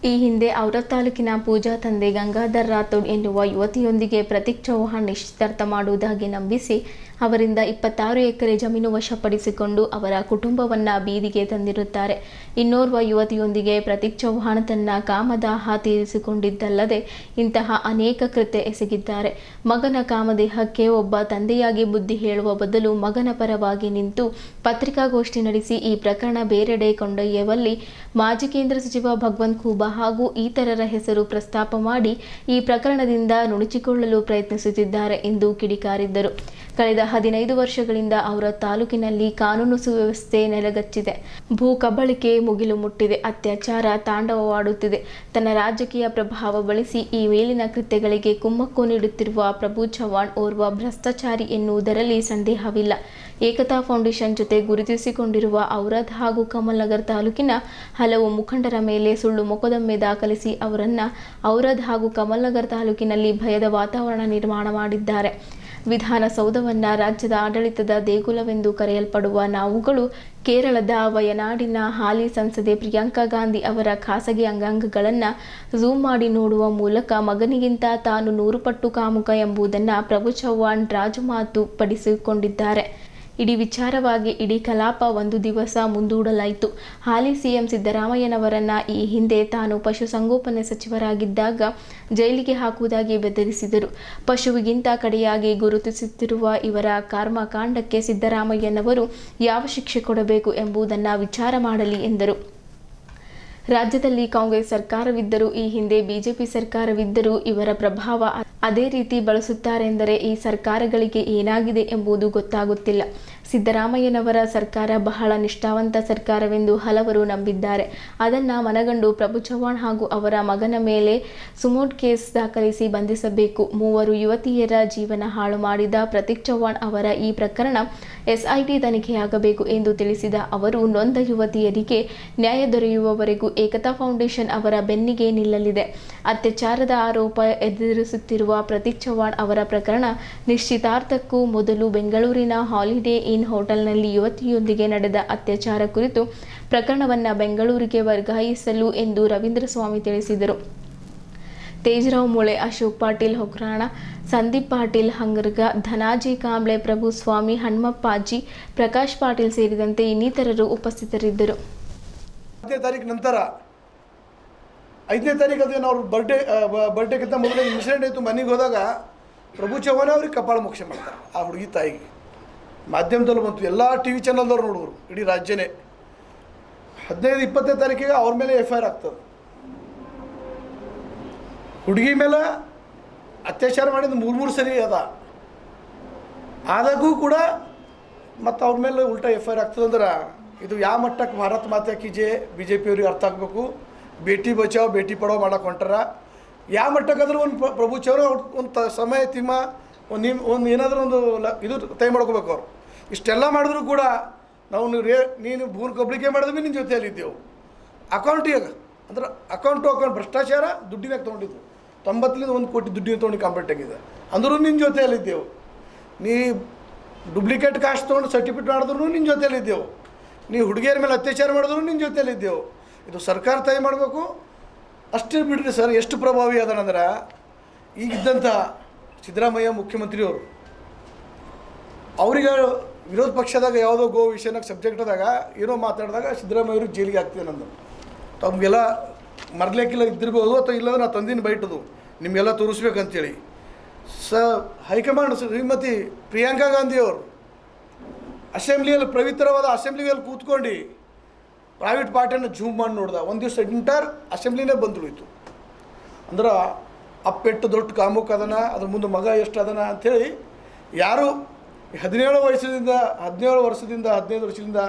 ಈ ಹಿಂದೆ ಔರಾದ್ ತಾಲೂಕಿನ ಪೂಜಾ ತಂದೆ ಗಂಗಾಧರ್ ರಾಥೋಡ್ ಎನ್ನುವ ಯುವತಿಯೊಂದಿಗೆ ಪ್ರತೀಕ್ ಚವ್ಹಾಣ್ ನಿಶ್ಚಿತಾರ್ಥ ಮಾಡುವುದಾಗಿ ನಂಬಿಸಿ ಅವರಿಂದ 26 ಎಕರೆ ಜಮೀನು ವಶಪಡಿಸಿಕೊಂಡು ಅವರ ಕುಟುಂಬವನ್ನ ಬೀದಿಗೆ ತಂದಿರುತ್ತಾರೆ. ಇನ್ನೋರ್ವ ಯುವತಿಯೊಂದಿಗೆ ಪ್ರತೀಕ್ ಚವ್ಹಾಣ್ ತನ್ನ ಕಾಮದಾಹ ತೀರಿಸಿಕೊಂಡಿದ್ದಲ್ಲದೆ ಇಂತಹ ಅನೇಕ ಕೃತ್ಯ ಎಸಗಿದ್ದಾರೆ. ಮಗನ ಕಾಮದೇಹಕ್ಕೆ ಒಬ್ಬ ತಂದೆಯಾಗಿ ಬುದ್ಧಿ ಹೇಳುವ ಬದಲು ಮಗನ ಪರವಾಗಿ ನಿಂತು ಪತ್ರಿಕಾಗೋಷ್ಠಿ ನಡೆಸಿ ಈ ಪ್ರಕರಣ ಬೇರೆಡೆ ಕೊಂಡೊಯ್ಯುವಲ್ಲಿ ಮಾಜಿ ಕೇಂದ್ರ ಸಚಿವ ಭಗವಂತ್ ಖೂಬಾ ಹಾಗೂ ಇತರರ ಹೆಸರು ಪ್ರಸ್ತಾಪ ಮಾಡಿ ಈ ಪ್ರಕರಣದಿಂದ ನುಣುಚಿಕೊಳ್ಳಲು ಪ್ರಯತ್ನಿಸುತ್ತಿದ್ದಾರೆ ಎಂದು ಕಿಡಿಕಾರಿದ್ದರು. ಕಳೆದ 15 ವರ್ಷಗಳಿಂದ ಔರಾದ್ ತಾಲೂಕಿನಲ್ಲಿ ಕಾನೂನು ಸುವ್ಯವಸ್ಥೆ ನೆಲೆಗಚ್ಚಿದೆ. ಭೂ ಕಬಳಿಕೆ ಮುಗಿಲು ಮುಟ್ಟಿದೆ. ಅತ್ಯಾಚಾರ ತಾಂಡವವಾಡುತ್ತಿದೆ. ತನ್ನ ರಾಜಕೀಯ ಪ್ರಭಾವ ಬಳಸಿ ಈ ಮೇಲಿನ ಕೃತ್ಯಗಳಿಗೆ ಕುಮ್ಮಕ್ಕು ನೀಡುತ್ತಿರುವ ಪ್ರಭು ಚವ್ಹಾಣ್ ಓರ್ವ ಭ್ರಷ್ಟಾಚಾರಿ ಎನ್ನುವುದರಲ್ಲಿ ಸಂದೇಹವಿಲ್ಲ. ಏಕತಾ ಫೌಂಡೇಶನ್ ಜೊತೆ ಗುರುತಿಸಿಕೊಂಡಿರುವ ಔರಾದ್ ಹಾಗೂ ಕಮಲ್ ನಗರ್ ತಾಲೂಕಿನ ಹಲವು ಮುಖಂಡರ ಮೇಲೆ ಸುಳ್ಳು ಮೊಕದ್ದಮೆ ದಾಖಲಿಸಿ ಅವರನ್ನ ಔರಾದ್ ಹಾಗೂ ಕಮಲ್ ನಗರ್ ತಾಲೂಕಿನಲ್ಲಿ ಭಯದ ವಾತಾವರಣ ನಿರ್ಮಾಣ ಮಾಡಿದ್ದಾರೆ. ವಿಧಾನಸೌಧವನ್ನ ರಾಜ್ಯದ ಆಡಳಿತದ ದೇಗುಲವೆಂದು ಕರೆಯಲ್ಪಡುವ ನಾವುಗಳು ಕೇರಳದ ವಯನಾಡಿನ ಹಾಲಿ ಸಂಸದೆ ಪ್ರಿಯಾಂಕಾ ಗಾಂಧಿ ಅವರ ಖಾಸಗಿ ಅಂಗಾಂಗಗಳನ್ನು ಝೂಮ್ ಮಾಡಿ ನೋಡುವ ಮೂಲಕ ಮಗನಿಗಿಂತ ತಾನು 100 ಪಟ್ಟು ಕಾಮುಕ ಎಂಬುದನ್ನು ಪ್ರಭು ಚವ್ಹಾಣ್ ರಾಜಮಾತು ಪಡಿಸಿಕೊಂಡಿದ್ದಾರೆ. ಇಡೀ ವಿಚಾರವಾಗಿ ಇಡೀ ಕಲಾಪ ಒಂದು ದಿವಸ ಮುಂದೂಡಲಾಯಿತು. ಹಾಲಿ ಸಿಎಂ ಸಿದ್ದರಾಮಯ್ಯನವರನ್ನ ಈ ಹಿಂದೆ ತಾನು ಪಶುಸಂಗೋಪನೆ ಸಚಿವರಾಗಿದ್ದಾಗ ಜೈಲಿಗೆ ಹಾಕುವುದಾಗಿ ಬೆದರಿಸಿದರು. ಪಶುವಿಗಿಂತ ಕಡೆಯಾಗಿ ಗುರುತಿಸುತ್ತಿರುವ ಇವರ ಕರ್ಮಕಾಂಡಕ್ಕೆ ಸಿದ್ದರಾಮಯ್ಯನವರು ಯಾವ ಶಿಕ್ಷೆ ಕೊಡಬೇಕು ಎಂಬುದನ್ನು ವಿಚಾರ ಮಾಡಲಿ ಎಂದರು. ರಾಜ್ಯದಲ್ಲಿ ಕಾಂಗ್ರೆಸ್ ಸರ್ಕಾರವಿದ್ದರೂ ಈ ಹಿಂದೆ ಬಿಜೆಪಿ ಸರ್ಕಾರವಿದ್ದರೂ ಇವರ ಪ್ರಭಾವ ಅದೇ ರೀತಿ ಬಳಸುತ್ತಾರೆಂದರೆ ಈ ಸರ್ಕಾರಗಳಿಗೆ ಏನಾಗಿದೆ ಎಂಬುದು ಗೊತ್ತಾಗುತ್ತಿಲ್ಲ. ಸಿದ್ದರಾಮಯ್ಯನವರ ಸರ್ಕಾರ ಬಹಳ ನಿಷ್ಠಾವಂತ ಸರ್ಕಾರವೆಂದು ಹಲವರು ನಂಬಿದ್ದಾರೆ. ಅದನ್ನು ಮನಗಂಡು ಪ್ರಭು ಚವ್ಹಾಣ್ ಹಾಗೂ ಅವರ ಮಗನ ಮೇಲೆ ಸುಮೋಟ್ ಕೇಸ್ ದಾಖಲಿಸಿ ಬಂಧಿಸಬೇಕು. 3 ಯುವತಿಯರ ಜೀವನ ಹಾಳು ಮಾಡಿದ ಪ್ರತೀಕ್ ಚವ್ಹಾಣ್ ಅವರ ಈ ಪ್ರಕರಣ ಎಸ್ಐಟಿ ತನಿಖೆಯಾಗಬೇಕು ಎಂದು ತಿಳಿಸಿದ ಅವರು, ನೊಂದ ಯುವತಿಯರಿಗೆ ನ್ಯಾಯ ದೊರೆಯುವವರೆಗೂ ಏಕತಾ ಫೌಂಡೇಶನ್ ಅವರ ಬೆನ್ನಿಗೆ ನಿಲ್ಲಲಿದೆ. ಅತ್ಯಾಚಾರದ ಆರೋಪ ಎದುರಿಸುತ್ತಿರುವ ಪ್ರತೀಕ್ ಚವ್ಹಾಣ್ ಅವರ ಪ್ರಕರಣ ನಿಶ್ಚಿತಾರ್ಥಕ್ಕೂ ಮೊದಲು ಬೆಂಗಳೂರಿನ ಹಾಲಿಡೇ ಇನ್ ಹೋಟೆಲ್ನಲ್ಲಿ ಯುವತಿಯೊಂದಿಗೆ ನಡೆದ ಅತ್ಯಾಚಾರ ಕುರಿತು ಪ್ರಕರಣವನ್ನು ಬೆಂಗಳೂರಿಗೆ ವರ್ಗಾಯಿಸಲು ಎಂದು ರವೀಂದ್ರ ಸ್ವಾಮಿ ತಿಳಿಸಿದರು. ತೇಜರಾವ್ ಮುಳೆ, ಅಶೋಕ್ ಪಾಟೀಲ್ ಹೊಗ್ರಾಣ, ಸಂದೀಪ್ ಪಾಟೀಲ್ ಹಂಗರ್ಗ, ಧನಾಜಿ ಕಾಂಬ್ಳೆ, ಪ್ರಭು ಸ್ವಾಮಿ, ಹನುಮಪ್ಪಾಜಿ, ಪ್ರಕಾಶ್ ಪಾಟೀಲ್ ಸೇರಿದಂತೆ ಇನ್ನಿತರರು ಉಪಸ್ಥಿತರಿದ್ದರು. 5ನೇ ತಾರೀಕು ನಂತರ 5ನೇ ತಾರೀಕು ಅದೇನು ಅವ್ರ ಬರ್ಡೇಗಿಂತ ಮೊದಲೇ ಇನ್ಸಿಡೆಂಟ್ ಆಯಿತು. ಮನೆಗೆ ಹೋದಾಗ ಪ್ರಭು ಚವ್ಹಾಣ್ ಅವ್ರಿಗೆ ಕಪಾಳ ಮೋಕ್ಷ ಮಾಡ್ತಾರೆ ಆ ಹುಡುಗಿ ತಾಯಿಗೆ. ಮಾಧ್ಯಮದಲ್ಲೂ ಬಂತು, ಎಲ್ಲ ಟಿ ವಿ ಚಾನಲ್ದವ್ರು ನೋಡಿದ್ರು, ಇಡೀ ರಾಜ್ಯನೇ. 15-20ನೇ ತಾರೀಕಿಗೆ ಅವ್ರ ಮೇಲೆ FIR ಆಗ್ತದೆ. ಹುಡುಗಿ ಮೇಲೆ ಅತ್ಯಾಚಾರ ಮಾಡಿದ 3 ಸರಿ ಅದ, ಆದಾಗೂ ಕೂಡ ಮತ್ತು ಅವ್ರ ಮೇಲೆ ಉಲ್ಟಾ FIR ಆಗ್ತದಂದ್ರೆ ಇದು ಯಾವ ಮಟ್ಟಕ್ಕೆ ಭಾರತ ಮಾತೆ ಕಿ ಜೈ BJP ಅವ್ರಿಗೆ ಅರ್ಥ ಆಗಬೇಕು. ಬೇಟಿ ಬಚಾವ್ ಬೇಟಿ ಪಡಾವ್ ಮಾಡಕ್ಕೆ ಹೊಂಟಾರ. ಯಾವ ಮಟ್ಟಕ್ಕಾದ್ರೂ ಒಂದು ಪ್ರಭು ಚವ್ಹಾಣ್ ಒಂದು ಸಮಯ ತಿಮ್ಮ ಒಂದು ಏನಾದರೂ ಒಂದು ಇದು ತಯ ಮಾಡ್ಕೋಬೇಕು. ಅವ್ರು ಇಷ್ಟೆಲ್ಲ ಮಾಡಿದ್ರು ಕೂಡ ನಾವು ನೀನು ಭೂಮಿ ಕಬಳಿಕೆ ಮಾಡಿದ್ವಿ, ನಿನ್ನ ಜೊತೆಯಲ್ಲಿದ್ದೆವು. ಅಕೌಂಟಿಗೆ ಅಂದ್ರೆ ಅಕೌಂಟ್ ಭ್ರಷ್ಟಾಚಾರ ದುಡ್ಡಿನಾಗ ತೊಗೊಂಡಿದ್ದು 90ರಿಂದ 1 ಕೋಟಿ ದುಡ್ಡಿನ ತೊಗೊಂಡು ಕಂಪ್ಲೀಟ್ ಆಗಿದೆ. ಅಂದರೂ ನಿನ್ನ ಜೊತೆಯಲ್ಲಿದ್ದೆವು. ನೀ ಡುಪ್ಲಿಕೇಟ್ ಕಾಸ್ಟ್ ತೊಗೊಂಡು ಸರ್ಟಿಫಿಕೇಟ್ ಮಾಡಿದ್ರು ನಿನ್ನ ಜೊತೆಯಲ್ಲಿದ್ದೆವು. ನೀ ಹುಡುಗಿಯರ ಮೇಲೆ ಅತ್ಯಾಚಾರ ಮಾಡಿದ್ರು ನಿನ್ನ ಜೊತೆಯಲ್ಲಿದ್ದೆವು. ಇದು ಸರ್ಕಾರ ತಯ ಮಾಡಬೇಕು. ಅಷ್ಟೇ ಬಿಡ್ರಿ ಸರ್. ಎಷ್ಟು ಪ್ರಭಾವಿ ಅದನಂದ್ರೆ ಈಗಿದ್ದಂಥ ಸಿದ್ದರಾಮಯ್ಯ ಮುಖ್ಯಮಂತ್ರಿಯವರು ಅವರಿಗೆ ವಿರೋಧ ಪಕ್ಷದಾಗ ಯಾವುದೋ ಗೋ ವಿಷಯನಾಗ ಸಬ್ಜೆಕ್ಟ್ದಾಗ ಏನೋ ಮಾತಾಡಿದಾಗ ಸಿದ್ದರಾಮಯ್ಯರು ಜೈಲಿಗೆ ಆಗ್ತೀವಿ ನಂದು. ತಮಗೆಲ್ಲ ಮರ್ಲಿಕ್ಕಿಲ್ಲ ಇದ್ದಿರ್ಬೋದು ಅಥವಾ ಇಲ್ಲಂದ್ರೆ ನಾ ತಂದಿನ ಬೈಟದು ನಿಮಗೆಲ್ಲ ತೋರಿಸ್ಬೇಕಂತೇಳಿ ಹೈಕಮಾಂಡ್ ಶ್ರೀಮತಿ ಪ್ರಿಯಾಂಕಾ ಗಾಂಧಿಯವರು ಅಸೆಂಬ್ಲಿಯಲ್ಲಿ ಪವಿತ್ರವಾದ ಅಸೆಂಬ್ಲಿಯಲ್ಲಿ ಕೂತ್ಕೊಂಡು ಪ್ರೈವೇಟ್ ಪಾರ್ಟಿಯನ್ನು ಜೂಮ್ ಮಾಡಿ ನೋಡ್ದ. ಒಂದು ದಿವಸ ಎಂಟರ್ ಅಸೆಂಬ್ಲಿನೇ ಬಂದುಳಿತು. ಅಂದ್ರೆ ಅಪ್ಪೆಟ್ಟು ದೊಡ್ಡ ಕಾಮುಕ್ ಅದನ, ಅದ್ರ ಮುಂದೆ ಮಗ ಎಷ್ಟು ಅದನ ಅಂಥೇಳಿ ಯಾರು 17 ವರ್ಷದಿಂದ 15 ವರ್ಷದಿಂದ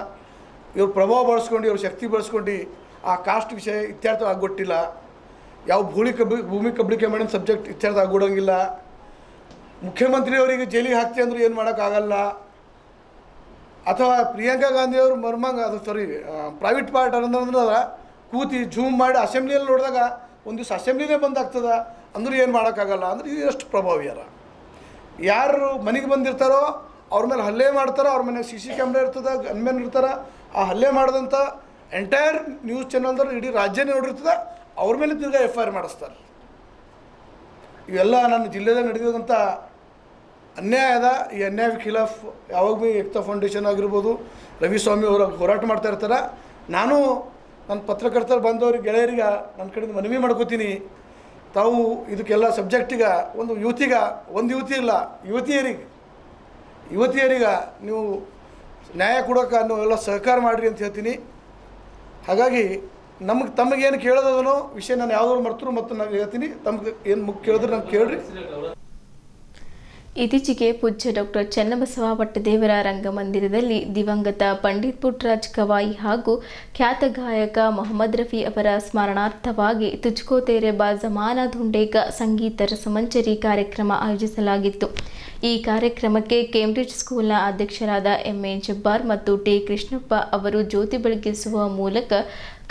ಇವ್ರು ಪ್ರಭಾವ ಬಳಸ್ಕೊಂಡು ಇವ್ರ ಶಕ್ತಿ ಬಳಸ್ಕೊಂಡು ಆ ಕಾಸ್ಟ್ ವಿಷಯ ಇತ್ಯರ್ಥ ಆಗೋಟ್ಟಿಲ್ಲ. ಯಾವ ಭೂಮಿ ಕಬಳಿಕೆ ಮಾಡಿದ ಸಬ್ಜೆಕ್ಟ್ ಇತ್ಯರ್ಥ ಆಗೋಡಂಗಿಲ್ಲ. ಮುಖ್ಯಮಂತ್ರಿಯವರಿಗೆ ಜೈಲಿಗೆ ಹಾಕ್ತೀವಿ ಅಂದ್ರೆ ಏನು ಮಾಡೋಕ್ಕಾಗಲ್ಲ. ಅಥವಾ ಪ್ರಿಯಾಂಕಾ ಗಾಂಧಿಯವರು ಅದು ಪ್ರೈವೇಟ್ ಪಾರ್ಟ್ ಅನ್ನೋದ್ರೆ ಕೂತಿ ಜೂಮ್ ಮಾಡಿ ಅಸೆಂಬ್ಲಿಯಲ್ಲಿ ನೋಡಿದಾಗ ಒಂದು ದಿವಸ ಅಸೆಂಬ್ಲಿನೇ ಬಂದಾಗ್ತದೆ ಅಂದ್ರೆ ಏನು ಮಾಡೋಕ್ಕಾಗಲ್ಲ. ಅಂದ್ರೆ ಇದು ಎಷ್ಟು ಪ್ರಭಾವಿ ಅಲ್ಲ. ಯಾರು ಮನೆಗೆ ಬಂದಿರ್ತಾರೋ ಅವ್ರ ಮೇಲೆ ಹಲ್ಲೆ ಮಾಡ್ತಾರೋ, ಅವ್ರ ಮನೆಗೆ CC ಕ್ಯಾಮ್ರಾ ಇರ್ತದೆ, ಗನ್ಮೆನ್ ಇರ್ತಾರೆ. ಆ ಹಲ್ಲೆ ಮಾಡಿದಂಥ ಎಂಟೈರ್ ನ್ಯೂಸ್ ಚಾನಲ್ದವ್ರು ಇಡೀ ರಾಜ್ಯನೇ ನೋಡಿರ್ತದೆ, ಅವ್ರ ಮೇಲೆ ತಿರ್ಗಾ FIR ಮಾಡಿಸ್ತಾರೆ. ಇವೆಲ್ಲ ನನ್ನ ಜಿಲ್ಲೆದಾಗ ನಡೆದಂಥ ಅನ್ಯಾಯ ಅದ. ಈ ಅನ್ಯಾಯ ಖಿಲಾಫ್ ಯಾವಾಗ ಭೀ ಏಕ್ತಾ ಫೌಂಡೇಶನ್ ಆಗಿರ್ಬೋದು, ರವಿಸ್ವಾಮಿ ಅವರು ಹೋರಾಟ ಮಾಡ್ತಾ ಇರ್ತಾರೆ. ನಾನು ನನ್ನ ಪತ್ರಕರ್ತರು ಬಂದವ್ರಿಗೆ ಗೆಳೆಯರಿಗೆ ನನ್ನ ಕಡೆಯಿಂದ ಮನವಿ ಮಾಡ್ಕೋತೀನಿ, ತಾವು ಇದಕ್ಕೆಲ್ಲ ಸಬ್ಜೆಕ್ಟಿಗೆ ಒಂದು ಯುವತಿ ಇಲ್ಲ ಯುವತಿಯರಿಗೆ ನೀವು ನ್ಯಾಯ ಕೊಡೋಕೆ ನೀವೆಲ್ಲ ಸಹಕಾರ ಮಾಡಿರಿ ಅಂತ ಹೇಳ್ತೀನಿ. ಹಾಗಾಗಿ ತಮಗೇನು ಕೇಳೋದನೋ ವಿಷಯ ನಾನು ಯಾವುದಾದ್ರು ಮರ್ತರು ಮತ್ತು ನಾನು ಹೇಳ್ತೀನಿ. ತಮ್ಗೆ ಏನು ಮುಖ್ಯ ಕೇಳಿದ್ರೆ ನಾನು ಕೇಳ್ರಿ. ಇತ್ತೀಚೆಗೆ ಪೂಜ್ಯ ಡಾಕ್ಟರ್ ಚನ್ನಬಸವ ಪಟ್ಟದೇವರ ರಂಗಮಂದಿರದಲ್ಲಿ ದಿವಂಗತ ಪಂಡಿತ್ ಪುಟ್ಟರಾಜ್ ಗವಾಯಿ ಹಾಗೂ ಖ್ಯಾತ ಗಾಯಕ ಮೊಹಮ್ಮದ್ ರಫಿ ಅವರ ಸ್ಮರಣಾರ್ಥವಾಗಿ ತುಜ್ಕೋ ತೇರೆ ಬಾ ಜಮಾನಾ ಧುಂಡೇಗ ಸಂಗೀತ ರಸಮಂಜರಿ ಕಾರ್ಯಕ್ರಮ ಆಯೋಜಿಸಲಾಗಿತ್ತು. ಈ ಕಾರ್ಯಕ್ರಮಕ್ಕೆ ಕೇಂಬ್ರಿಡ್ಜ್ ಸ್ಕೂಲ್ನ ಅಧ್ಯಕ್ಷರಾದ MA ಜಬ್ಬಾರ್ ಮತ್ತು ಟಿ ಕೃಷ್ಣಪ್ಪ ಅವರು ಜ್ಯೋತಿ ಬೆಳಗಿಸುವ ಮೂಲಕ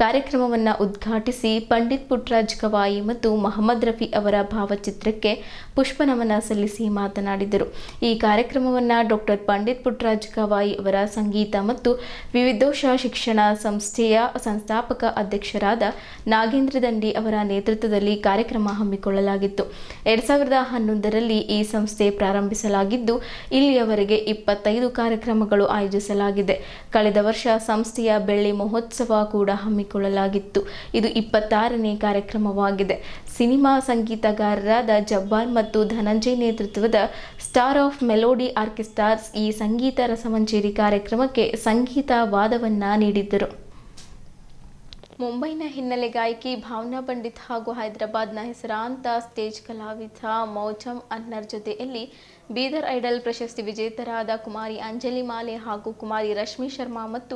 ಕಾರ್ಯಕ್ರಮವನ್ನು ಉದ್ಘಾಟಿಸಿ ಪಂಡಿತ್ ಪುಟ್ಟರಾಜ್ ಗವಾಯಿ ಮತ್ತು ಮೊಹಮ್ಮದ್ ರಫಿ ಅವರ ಭಾವಚಿತ್ರಕ್ಕೆ ಪುಷ್ಪನಮನ ಸಲ್ಲಿಸಿ ಮಾತನಾಡಿದರು. ಈ ಕಾರ್ಯಕ್ರಮವನ್ನು ಡಾಕ್ಟರ್ ಪಂಡಿತ್ ಪುಟ್ಟರಾಜ್ ಗವಾಯಿ ಅವರ ಸಂಗೀತ ಮತ್ತು ವಿವಿಧೋಶ ಶಿಕ್ಷಣ ಸಂಸ್ಥೆಯ ಸಂಸ್ಥಾಪಕ ಅಧ್ಯಕ್ಷರಾದ ನಾಗೇಂದ್ರ ದಂಡಿ ಅವರ ನೇತೃತ್ವದಲ್ಲಿ ಕಾರ್ಯಕ್ರಮ ಹಮ್ಮಿಕೊಳ್ಳಲಾಗಿತ್ತು. 2011ರಲ್ಲಿ ಈ ಸಂಸ್ಥೆ ಪ್ರಾರಂಭಿಸಲಾಗಿದ್ದು ಇಲ್ಲಿಯವರೆಗೆ 25 ಕಾರ್ಯಕ್ರಮಗಳು ಆಯೋಜಿಸಲಾಗಿದೆ. ಕಳೆದ ವರ್ಷ ಸಂಸ್ಥೆಯ ಬೆಳ್ಳಿ ಮಹೋತ್ಸವ ಕೂಡ ಹಮ್ಮಿಕೊಳ್ಳಲಾಗಿತ್ತು. ಇದು 26ನೇ ಕಾರ್ಯಕ್ರಮವಾಗಿದೆ. ಸಿನಿಮಾ ಸಂಗೀತಗಾರರಾದ ಜಬ್ಬಾರ್ ಮತ್ತು ಧನಂಜಯ್ ನೇತೃತ್ವದ ಸ್ಟಾರ್ ಆಫ್ ಮೆಲೋಡಿ ಆರ್ಕೆಸ್ಟ್ರಾಸ್ ಈ ಸಂಗೀತ ರಸಮಂಜರಿ ಕಾರ್ಯಕ್ರಮಕ್ಕೆ ಸಂಗೀತ ವಾದವನ್ನ ನೀಡಿದ್ದರು. ಮುಂಬೈನ ಹಿನ್ನೆಲೆ ಗಾಯಕಿ ಭಾವನಾ ಪಂಡಿತ್ ಹಾಗೂ ಹೈದರಾಬಾದ್ನ ಹೆಸರಾಂತ ಸ್ಟೇಜ್ ಕಲಾವಿದ ಮೌಜಮ್ ಅನ್ನರ್ ಜೊತೆಯಲ್ಲಿ ಬೀದರ್ ಐಡಲ್ ಪ್ರಶಸ್ತಿ ವಿಜೇತರಾದ ಕುಮಾರಿ ಅಂಜಲಿ ಮಾಲೆ ಹಾಗೂ ಕುಮಾರಿ ರಶ್ಮಿ ಶರ್ಮಾ ಮತ್ತು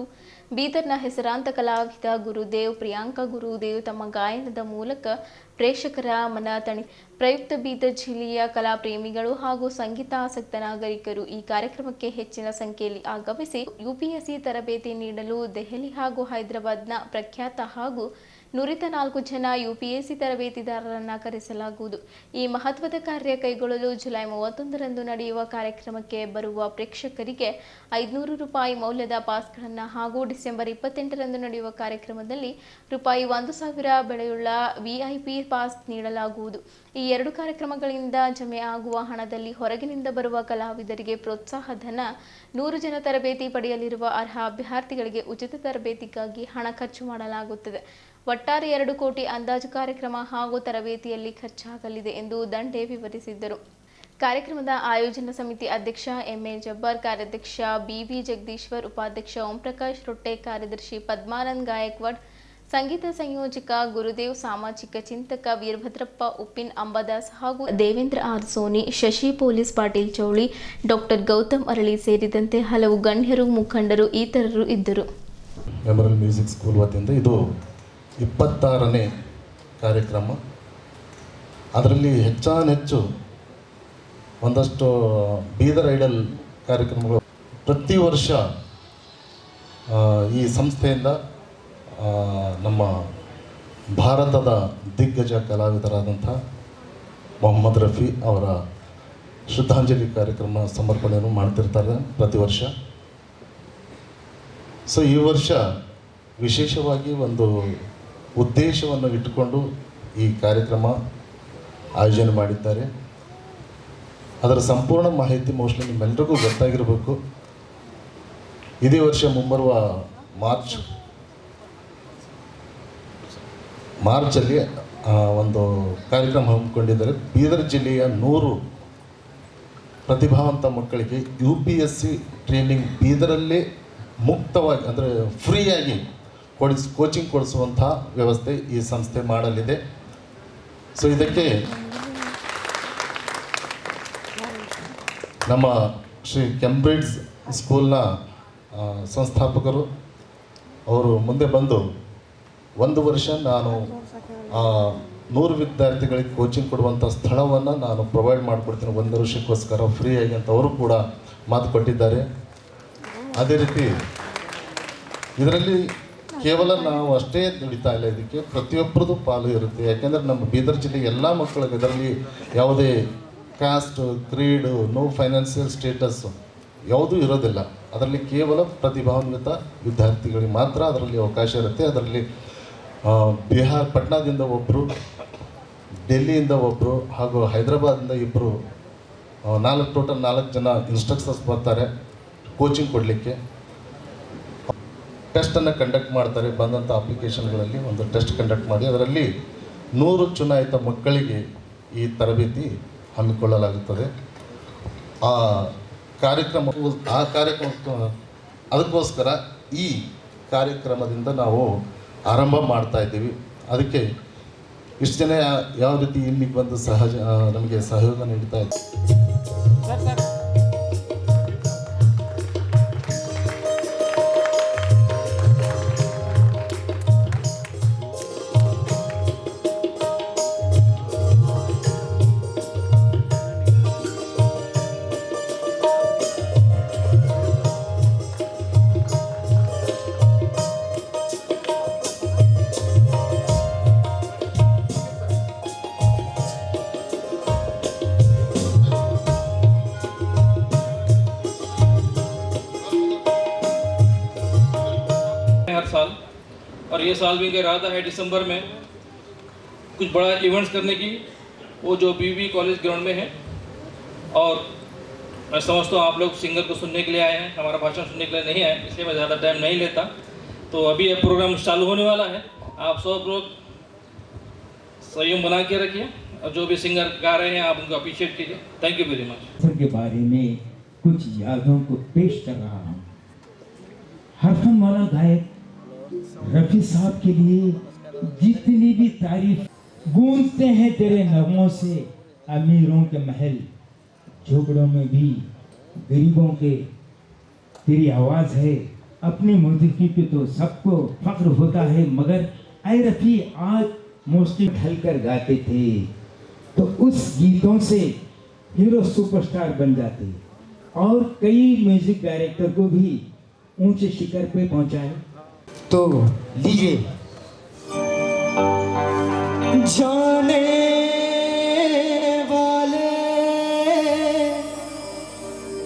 ಬೀದರ್ನ ಹೆಸರಾಂತ ಕಲಾವಿದ ಗುರುದೇವ್ ಪ್ರಿಯಾಂಕಾ ಗುರುದೇವ್ ತಮ್ಮ ಗಾಯನದ ಮೂಲಕ ಪ್ರೇಕ್ಷಕರ ಮನ ಪ್ರಯುಕ್ತ ಬೀದರ್ ಜಿಲ್ಲೆಯ ಕಲಾ ಪ್ರೇಮಿಗಳು ಹಾಗೂ ಸಂಗೀತಾಸಕ್ತ ನಾಗರಿಕರು ಈ ಕಾರ್ಯಕ್ರಮಕ್ಕೆ ಹೆಚ್ಚಿನ ಸಂಖ್ಯೆಯಲ್ಲಿ ಆಗಮಿಸಿ UPSC ತರಬೇತಿ ನೀಡಲು ದೆಹಲಿ ಹಾಗೂ ಹೈದರಾಬಾದ್ನ ಪ್ರಖ್ಯಾತ ಹಾಗೂ ನುರಿತ 4 ಜನ UPSC ತರಬೇತಿದಾರರನ್ನು ಕರೆಸಲಾಗುವುದು. ಈ ಮಹತ್ವದ ಕಾರ್ಯ ಕೈಗೊಳ್ಳಲು ಜುಲೈ 31ರಂದು ನಡೆಯುವ ಕಾರ್ಯಕ್ರಮಕ್ಕೆ ಬರುವ ಪ್ರೇಕ್ಷಕರಿಗೆ ₹500 ಮೌಲ್ಯದ ಪಾಸ್ಗಳನ್ನು ಹಾಗೂ ಡಿಸೆಂಬರ್ 28ರಂದು ನಡೆಯುವ ಕಾರ್ಯಕ್ರಮದಲ್ಲಿ ₹1,000 ಬೆಲೆಯುಳ್ಳ VIP ಪಾಸ್ ನೀಡಲಾಗುವುದು. ಈ 2 ಕಾರ್ಯಕ್ರಮಗಳಿಂದ ಜಮೆ ಆಗುವ ಹಣದಲ್ಲಿ ಹೊರಗಿನಿಂದ ಬರುವ ಕಲಾವಿದರಿಗೆ ಪ್ರೋತ್ಸಾಹ ಧನ, 100 ಜನ ತರಬೇತಿ ಪಡೆಯಲಿರುವ ಅರ್ಹ ಅಭ್ಯರ್ಥಿಗಳಿಗೆ ಉಚಿತ ತರಬೇತಿಗಾಗಿ ಹಣ ಖರ್ಚು ಮಾಡಲಾಗುತ್ತದೆ. ಒಟ್ಟಾರೆ 2 ಕೋಟಿ ಅಂದಾಜು ಕಾರ್ಯಕ್ರಮ ಹಾಗೂ ತರಬೇತಿಯಲ್ಲಿ ಖರ್ಚಾಗಲಿದೆ ಎಂದು ದಂಡೆ ವಿವರಿಸಿದ್ದರು. ಕಾರ್ಯಕ್ರಮದ ಆಯೋಜನಾ ಸಮಿತಿ ಅಧ್ಯಕ್ಷ ಎಂಎ ಜಬ್ಬಾರ್, ಕಾರ್ಯಾಧ್ಯಕ್ಷ ಬಿವಿ ಜಗದೀಶ್ವರ್, ಉಪಾಧ್ಯಕ್ಷ ಓಂ ಪ್ರಕಾಶ್ ರೊಟ್ಟೆ, ಕಾರ್ಯದರ್ಶಿ ಪದ್ಮಾನಂದ್ ಗಾಯಕ್ವಾಡ್, ಸಂಗೀತ ಸಂಯೋಜಕ ಗುರುದೇವ್, ಸಾಮಾಜಿಕ ಚಿಂತಕ ವೀರಭದ್ರಪ್ಪ ಉಪ್ಪಿನ್ ಅಂಬದಾಸ್ ಹಾಗೂ Devendra R Soni, Shashi police Patil Chauli, doctor Gautam ಅರಳಿ ಸೇರಿದಂತೆ ಹಲವು ಗಣ್ಯರು, ಮುಖಂಡರು ಇತರರು ಇದ್ದರು. ಮೆಮೊರಲ್ ಮ್ಯೂಸಿಕ್ ಸ್ಕೂಲ್ ವತಿಯಿಂದ ಇದು 26ನೇ ಕಾರ್ಯಕ್ರಮ. ಅದರಲ್ಲಿ ಹೆಚ್ಚಾನೆಚ್ಚು ಒಂದಷ್ಟು ಬೀದರ್ ಐಡಲ್ ಕಾರ್ಯಕ್ರಮಗಳು ಪ್ರತಿ ವರ್ಷ ಈ ಸಂಸ್ಥೆಯಿಂದ ನಮ್ಮ ಭಾರತದ ದಿಗ್ಗಜ ಕಲಾವಿದರಾದಂಥ ಮೊಹಮ್ಮದ್ ರಫಿ ಅವರ ಶ್ರದ್ಧಾಂಜಲಿ ಕಾರ್ಯಕ್ರಮ ಸಮರ್ಪಣೆಯನ್ನು ಮಾಡ್ತಿರ್ತಾರೆ ಪ್ರತಿ ವರ್ಷ. ಸೊ ಈ ವರ್ಷ ವಿಶೇಷವಾಗಿ ಒಂದು ಉದ್ದೇಶವನ್ನು ಇಟ್ಟುಕೊಂಡು ಈ ಕಾರ್ಯಕ್ರಮ ಆಯೋಜನೆ ಮಾಡಿದ್ದಾರೆ. ಅದರ ಸಂಪೂರ್ಣ ಮಾಹಿತಿ ಮೋಸ್ಟ್ಲಿ ನಿಮ್ಮೆಲ್ಲರಿಗೂ ಗೊತ್ತಾಗಿರಬೇಕು. ಇದೇ ವರ್ಷ ಮುಂಬರುವ ಮಾರ್ಚಲ್ಲಿ ಒಂದು ಕಾರ್ಯಕ್ರಮ ಹಮ್ಮಿಕೊಂಡಿದ್ದಾರೆ. ಬೀದರ್ ಜಿಲ್ಲೆಯ 100 ಪ್ರತಿಭಾವಂತ ಮಕ್ಕಳಿಗೆ UPSC ಟ್ರೈನಿಂಗ್ ಬೀದರಲ್ಲೇ ಮುಕ್ತವಾಗಿ ಅಂದರೆ ಫ್ರೀಯಾಗಿ ಕೋಚಿಂಗ್ ಕೊಡಿಸುವಂಥ ವ್ಯವಸ್ಥೆ ಈ ಸಂಸ್ಥೆ ಮಾಡಲಿದೆ. ಸೊ ಇದಕ್ಕೆ ನಮ್ಮ ಶ್ರೀ ಕೆಂಬ್ರಿಡ್ಜ್ ಸ್ಕೂಲ್ನ ಸಂಸ್ಥಾಪಕರು ಅವರು ಮುಂದೆ ಬಂದು 1 ವರ್ಷ ನಾನು 100 ವಿದ್ಯಾರ್ಥಿಗಳಿಗೆ ಕೋಚಿಂಗ್ ಕೊಡುವಂಥ ಸ್ಥಳವನ್ನು ನಾನು ಪ್ರೊವೈಡ್ ಮಾಡಿಕೊಡ್ತೀನಿ 1 ವರ್ಷಕ್ಕೋಸ್ಕರ ಫ್ರೀಯಾಗಿ ಅಂತ ಅವರು ಕೂಡ ಮಾತು ಕೊಟ್ಟಿದ್ದಾರೆ. ಅದೇ ರೀತಿ ಇದರಲ್ಲಿ ಕೇವಲ ನಾವು ಅಷ್ಟೇ ದುಡಿತಾ ಇಲ್ಲ, ಇದಕ್ಕೆ ಪ್ರತಿಯೊಬ್ಬರದ್ದು ಪಾಲು ಇರುತ್ತೆ. ಯಾಕೆಂದರೆ ನಮ್ಮ ಬೀದರ್ ಜಿಲ್ಲೆ ಎಲ್ಲ ಮಕ್ಕಳಿಗೆ ಇದರಲ್ಲಿ ಯಾವುದೇ caste, creed, no financial status ಯಾವುದೂ ಇರೋದಿಲ್ಲ. ಅದರಲ್ಲಿ ಕೇವಲ ಪ್ರತಿಭಾನ್ವಿತ ವಿದ್ಯಾರ್ಥಿಗಳಿಗೆ ಮಾತ್ರ ಅದರಲ್ಲಿ ಅವಕಾಶ ಇರುತ್ತೆ. ಅದರಲ್ಲಿ ಬಿಹಾರ್ ಪಟ್ನಾದಿಂದ ಒಬ್ಬರು, ಡೆಲ್ಲಿಯಿಂದ ಒಬ್ಬರು ಹಾಗೂ ಹೈದರಾಬಾದಿಂದ ಇಬ್ಬರು, ಟೋಟಲ್ 4 ಜನ ಇನ್ಸ್ಟ್ರಕ್ಟರ್ಸ್ ಬರ್ತಾರೆ ಕೋಚಿಂಗ್ ಕೊಡಲಿಕ್ಕೆ. ಟೆಸ್ಟನ್ನು ಕಂಡಕ್ಟ್ ಮಾಡ್ತಾರೆ. ಬಂದಂಥ ಅಪ್ಲಿಕೇಶನ್ಗಳಲ್ಲಿ ಒಂದು ಟೆಸ್ಟ್ ಕಂಡಕ್ಟ್ ಮಾಡಿ ಅದರಲ್ಲಿ 100 ಚುನಾಯಿತ ಮಕ್ಕಳಿಗೆ ಈ ತರಬೇತಿ ಹಮ್ಮಿಕೊಳ್ಳಲಾಗುತ್ತದೆ. ಆ ಕಾರ್ಯಕ್ರಮ ಅದಕ್ಕೋಸ್ಕರ ಈ ಕಾರ್ಯಕ್ರಮದಿಂದ ನಾವು ಆರಂಭ ಮಾಡ್ತಾ ಇದ್ದೀವಿ. ಅದಕ್ಕೆ ಇಷ್ಟು ಜನ ಯಾವ ರೀತಿ ಇಲ್ಲಿಗೆ ಬಂದು ನಮಗೆ ಸಹಯೋಗ ನೀಡ್ತಾ ಇದ್ದಾರೆ. साल और ये साल भी कह रहा था है दिसंबर में कुछ बड़ा इवेंट्स करने की, वो जो BV कॉलेज ग्राउंड में है. और मैं समझता हूँ आप लोग सिंगर को सुनने के लिए आए हैं, हमारा भाषण सुनने के लिए नहीं आए, इसलिए मैं ज़्यादा टाइम नहीं लेता. तो अभी ये प्रोग्राम चालू होने वाला है. आप सब लोग संयम बना के रखिए और जो भी सिंगर गा रहे हैं आप उनको अप्रिशिएट कीजिए. Thank you very much. के बारे में कुछ यादों को पेश कर रहा हूँ. हरफन वाला गायक रफी साहब के लिए जितनी भी तारीफ गूंजते हैं तेरे नगमों से, अमीरों के महल झोपड़ों में भी गरीबों के तेरी आवाज़ है. अपनी मौजूदगी पे तो सबको फख्र होता है, मगर ऐ रफी आज मोस्टली ढलकर गाते थे तो उस गीतों से हीरो सुपरस्टार बन जाते और कई म्यूजिक डायरेक्टर को भी ऊंचे शिखर पे पहुंचाए. तो लीजिए जाने वाले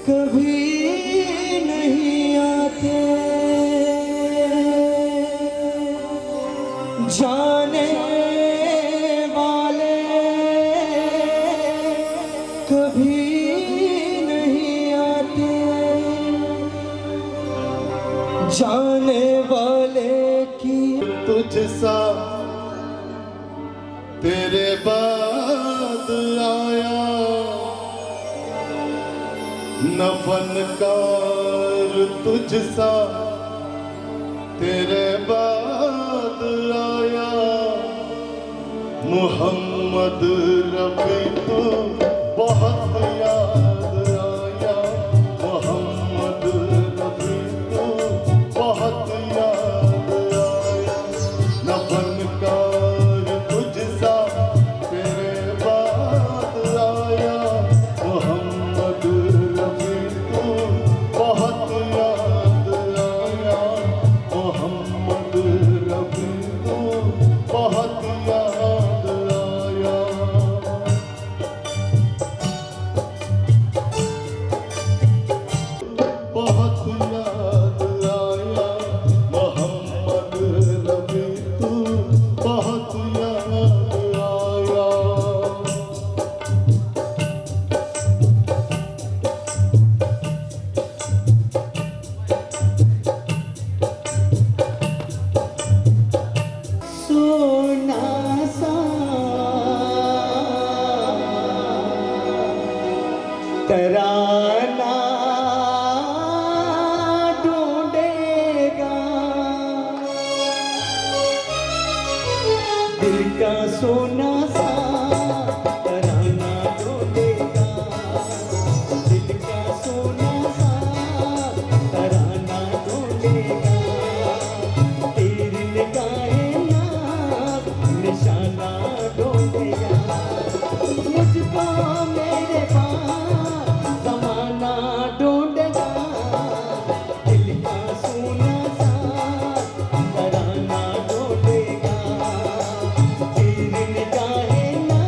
कभी नहीं आते, जाने वाले कभी नहीं आते, जाने वाले की तुझसा तेरे बाद आया न फनकार तुझसा तेरे बाद आया, मोहम्मद रफ़ी तो बहुत याद आया, मोहम्मद रफ़ी तो बहुत याद आया। न फनकार तुझसा तेरे बाद आया, मोहम्मद रफ़ी तो बहुत याद आया, मोहम्मद रफ़ी तो बहुत याद आया। बहुत याद आया, मोहम्मद रफ़ी तो बहुत याद आया। सोना सा तराना ढूंढेगा, दिल का सोना सा तराना ढूंढेगा, दिल का सोना सा तराना ढूंढेगा, तेरी निगाहें ना निशाना ढूंढेगा, मुझको मेरे पास ज़माना ढूंढेगा, दिल का सोना सा तराना ढूंढेगा, तेरी निगाहें ना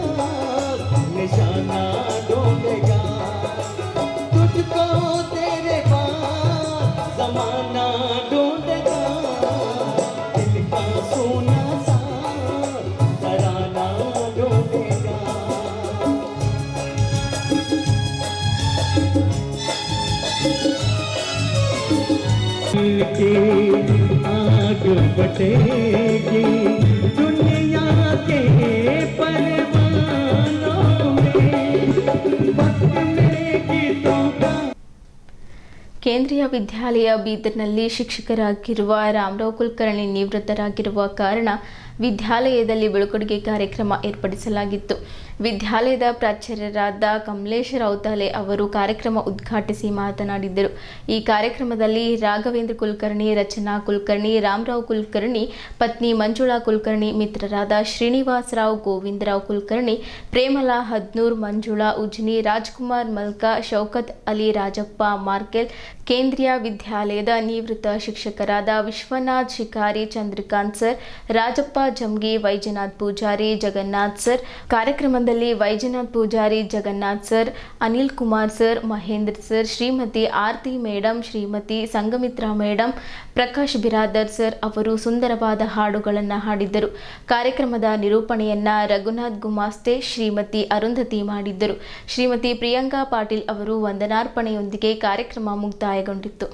निशाना ढूंढेगा, तुझको तेरे पास ज़माना ढूंढेगा, दिल का सोना सा तराना ढूंढेगा। की आग बटेगी दुनिया के परवानों में, वक्त में गीतों का। ಕೇಂದ್ರೀಯ ವಿದ್ಯಾಲಯ ಬೀದರ್ನಲ್ಲಿ ಶಿಕ್ಷಕರಾಗಿರುವ ರಾಮರಾವ್ ಕುಲಕರ್ಣಿ ನಿವೃತ್ತರಾಗಿರುವ ಕಾರಣ ವಿದ್ಯಾಲಯದಲ್ಲಿ ಬೀಳ್ಕೊಡುಗೆ ಕಾರ್ಯಕ್ರಮ ಏರ್ಪಡಿಸಲಾಗಿತ್ತು. ವಿದ್ಯಾಲಯದ ಪ್ರಾಚಾರ್ಯರಾದ ಕಮಲೇಶ್ ರೌತಾಲೆ ಅವರು ಕಾರ್ಯಕ್ರಮ ಉದ್ಘಾಟಿಸಿ ಮಾತನಾಡಿದರು. ಈ ಕಾರ್ಯಕ್ರಮದಲ್ಲಿ ರಾಘವೇಂದ್ರ ಕುಲಕರ್ಣಿ, ರಚನಾ ಕುಲಕರ್ಣಿ, ರಾಮರಾವ್ ಕುಲಕರ್ಣಿ ಪತ್ನಿ ಮಂಜುಳಾ ಕುಲಕರ್ಣಿ, ಮಿತ್ರರಾದ ಶ್ರೀನಿವಾಸರಾವ್, ಗೋವಿಂದರಾವ್ ಕುಲಕರ್ಣಿ, ಪ್ರೇಮಲಾ ಹದ್ನೂರ್, ಮಂಜುಳಾ ಉಜ್ನಿ, ರಾಜ್ಕುಮಾರ್ ಮಲ್ಕ, ಶೌಕತ್ ಅಲಿ, ರಾಜಪ್ಪ ಮಾರ್ಕೆಲ್, ಕೇಂದ್ರೀಯ ವಿದ್ಯಾಲಯದ ನಿವೃತ್ತ ಶಿಕ್ಷಕರಾದ ವಿಶ್ವನಾಥ್ ಶಿಕಾರಿ, ಚಂದ್ರಕಾಂತ್ ಸರ್, ರಾಜಪ್ಪ ಜಮ್ಗಿ, ವೈಜನಾಥ್ ಪೂಜಾರಿ, ಜಗನ್ನಾಥ್ ಸರ್. ಕಾರ್ಯಕ್ರಮದಲ್ಲಿ Vaijanath Pujari, Jagannath sir, Anil Kumar sir, Mahendra sir, Shrimati Arati madam, Shrimati Sanghamitra madam, Prakash Biradar sir ಅವರು ಸುಂದರವಾದ ಹಾಡುಗಳನ್ನು ಹಾಡಿದ್ದರು. ಕಾರ್ಯಕ್ರಮದ ನಿರೂಪಣೆಯನ್ನ ರಘುನಾಥ್ ಗುಮಾಸ್ತೆ, ಶ್ರೀಮತಿ ಅರುಂಧತಿ ಮಾಡಿದ್ದರು. ಶ್ರೀಮತಿ ಪ್ರಿಯಾಂಕಾ ಪಾಟೀಲ್ ಅವರು ವಂದನಾರ್ಪಣೆಯೊಂದಿಗೆ ಕಾರ್ಯಕ್ರಮ ಮುಕ್ತಾಯಗೊಂಡಿತ್ತು.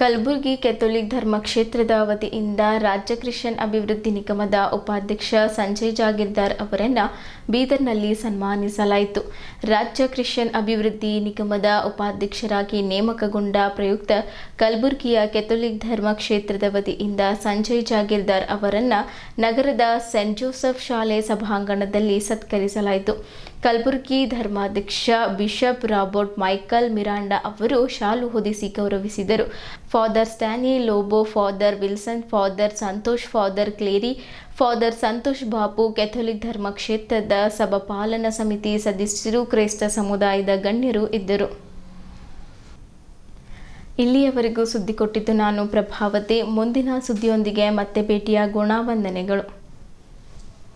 ಕಲಬುರಗಿ ಕೆಥೋಲಿಕ್ ಧರ್ಮಕ್ಷೇತ್ರದ ವತಿಯಿಂದ ರಾಜ್ಯ ಕ್ರಿಶ್ಚಿಯನ್ ಅಭಿವೃದ್ಧಿ ನಿಗಮದ ಉಪಾಧ್ಯಕ್ಷ ಸಂಜಯ್ ಜಾಗೀರ್ದಾರ್ ಅವರನ್ನು ಬೀದರ್ನಲ್ಲಿ ಸನ್ಮಾನಿಸಲಾಯಿತು. ರಾಜ್ಯ ಕ್ರಿಶ್ಚಿಯನ್ ಅಭಿವೃದ್ಧಿ ನಿಗಮದ ಉಪಾಧ್ಯಕ್ಷರಾಗಿ ನೇಮಕಗೊಂಡ ಪ್ರಯುಕ್ತ ಕಲಬುರಗಿಯ ಕೆಥೋಲಿಕ್ ಧರ್ಮಕ್ಷೇತ್ರದ ವತಿಯಿಂದ ಸಂಜಯ್ ಜಾಗೀರ್ದಾರ್ ಅವರನ್ನು ನಗರದ ಸೆಂಟ್ ಜೋಸೆಫ್ ಶಾಲೆ ಸಭಾಂಗಣದಲ್ಲಿ ಸತ್ಕರಿಸಲಾಯಿತು. ಕಲಬುರಗಿ ಧರ್ಮಾಧ್ಯಕ್ಷ ಬಿಷಪ್ ರಾಬರ್ಟ್ ಮೈಕಲ್ ಮಿರಾಂಡಾ ಅವರು ಶಾಲು ಹೊದಿಸಿ ಗೌರವಿಸಿದರು. Father Stany Lobo, father Wilson, father Santosh, father Clary, father Santosh Bapu, Catholic ಧರ್ಮಕ್ಷೇತ್ರದ ಸಭಾಪಾಲನಾ ಸಮಿತಿ ಸದಸ್ಯರು, ಕ್ರೈಸ್ತ ಸಮುದಾಯದ ಗಣ್ಯರು ಇದ್ದರು. ಇಲ್ಲಿಯವರೆಗೂ ಸುದ್ದಿ ಕೊಟ್ಟಿದ್ದು ನಾನು ಪ್ರಭಾವತಿ. ಮುಂದಿನ ಸುದ್ದಿಯೊಂದಿಗೆ ಮತ್ತೆ ಭೇಟಿಯಾಗೋಣ. ವಂದನೆಗಳು.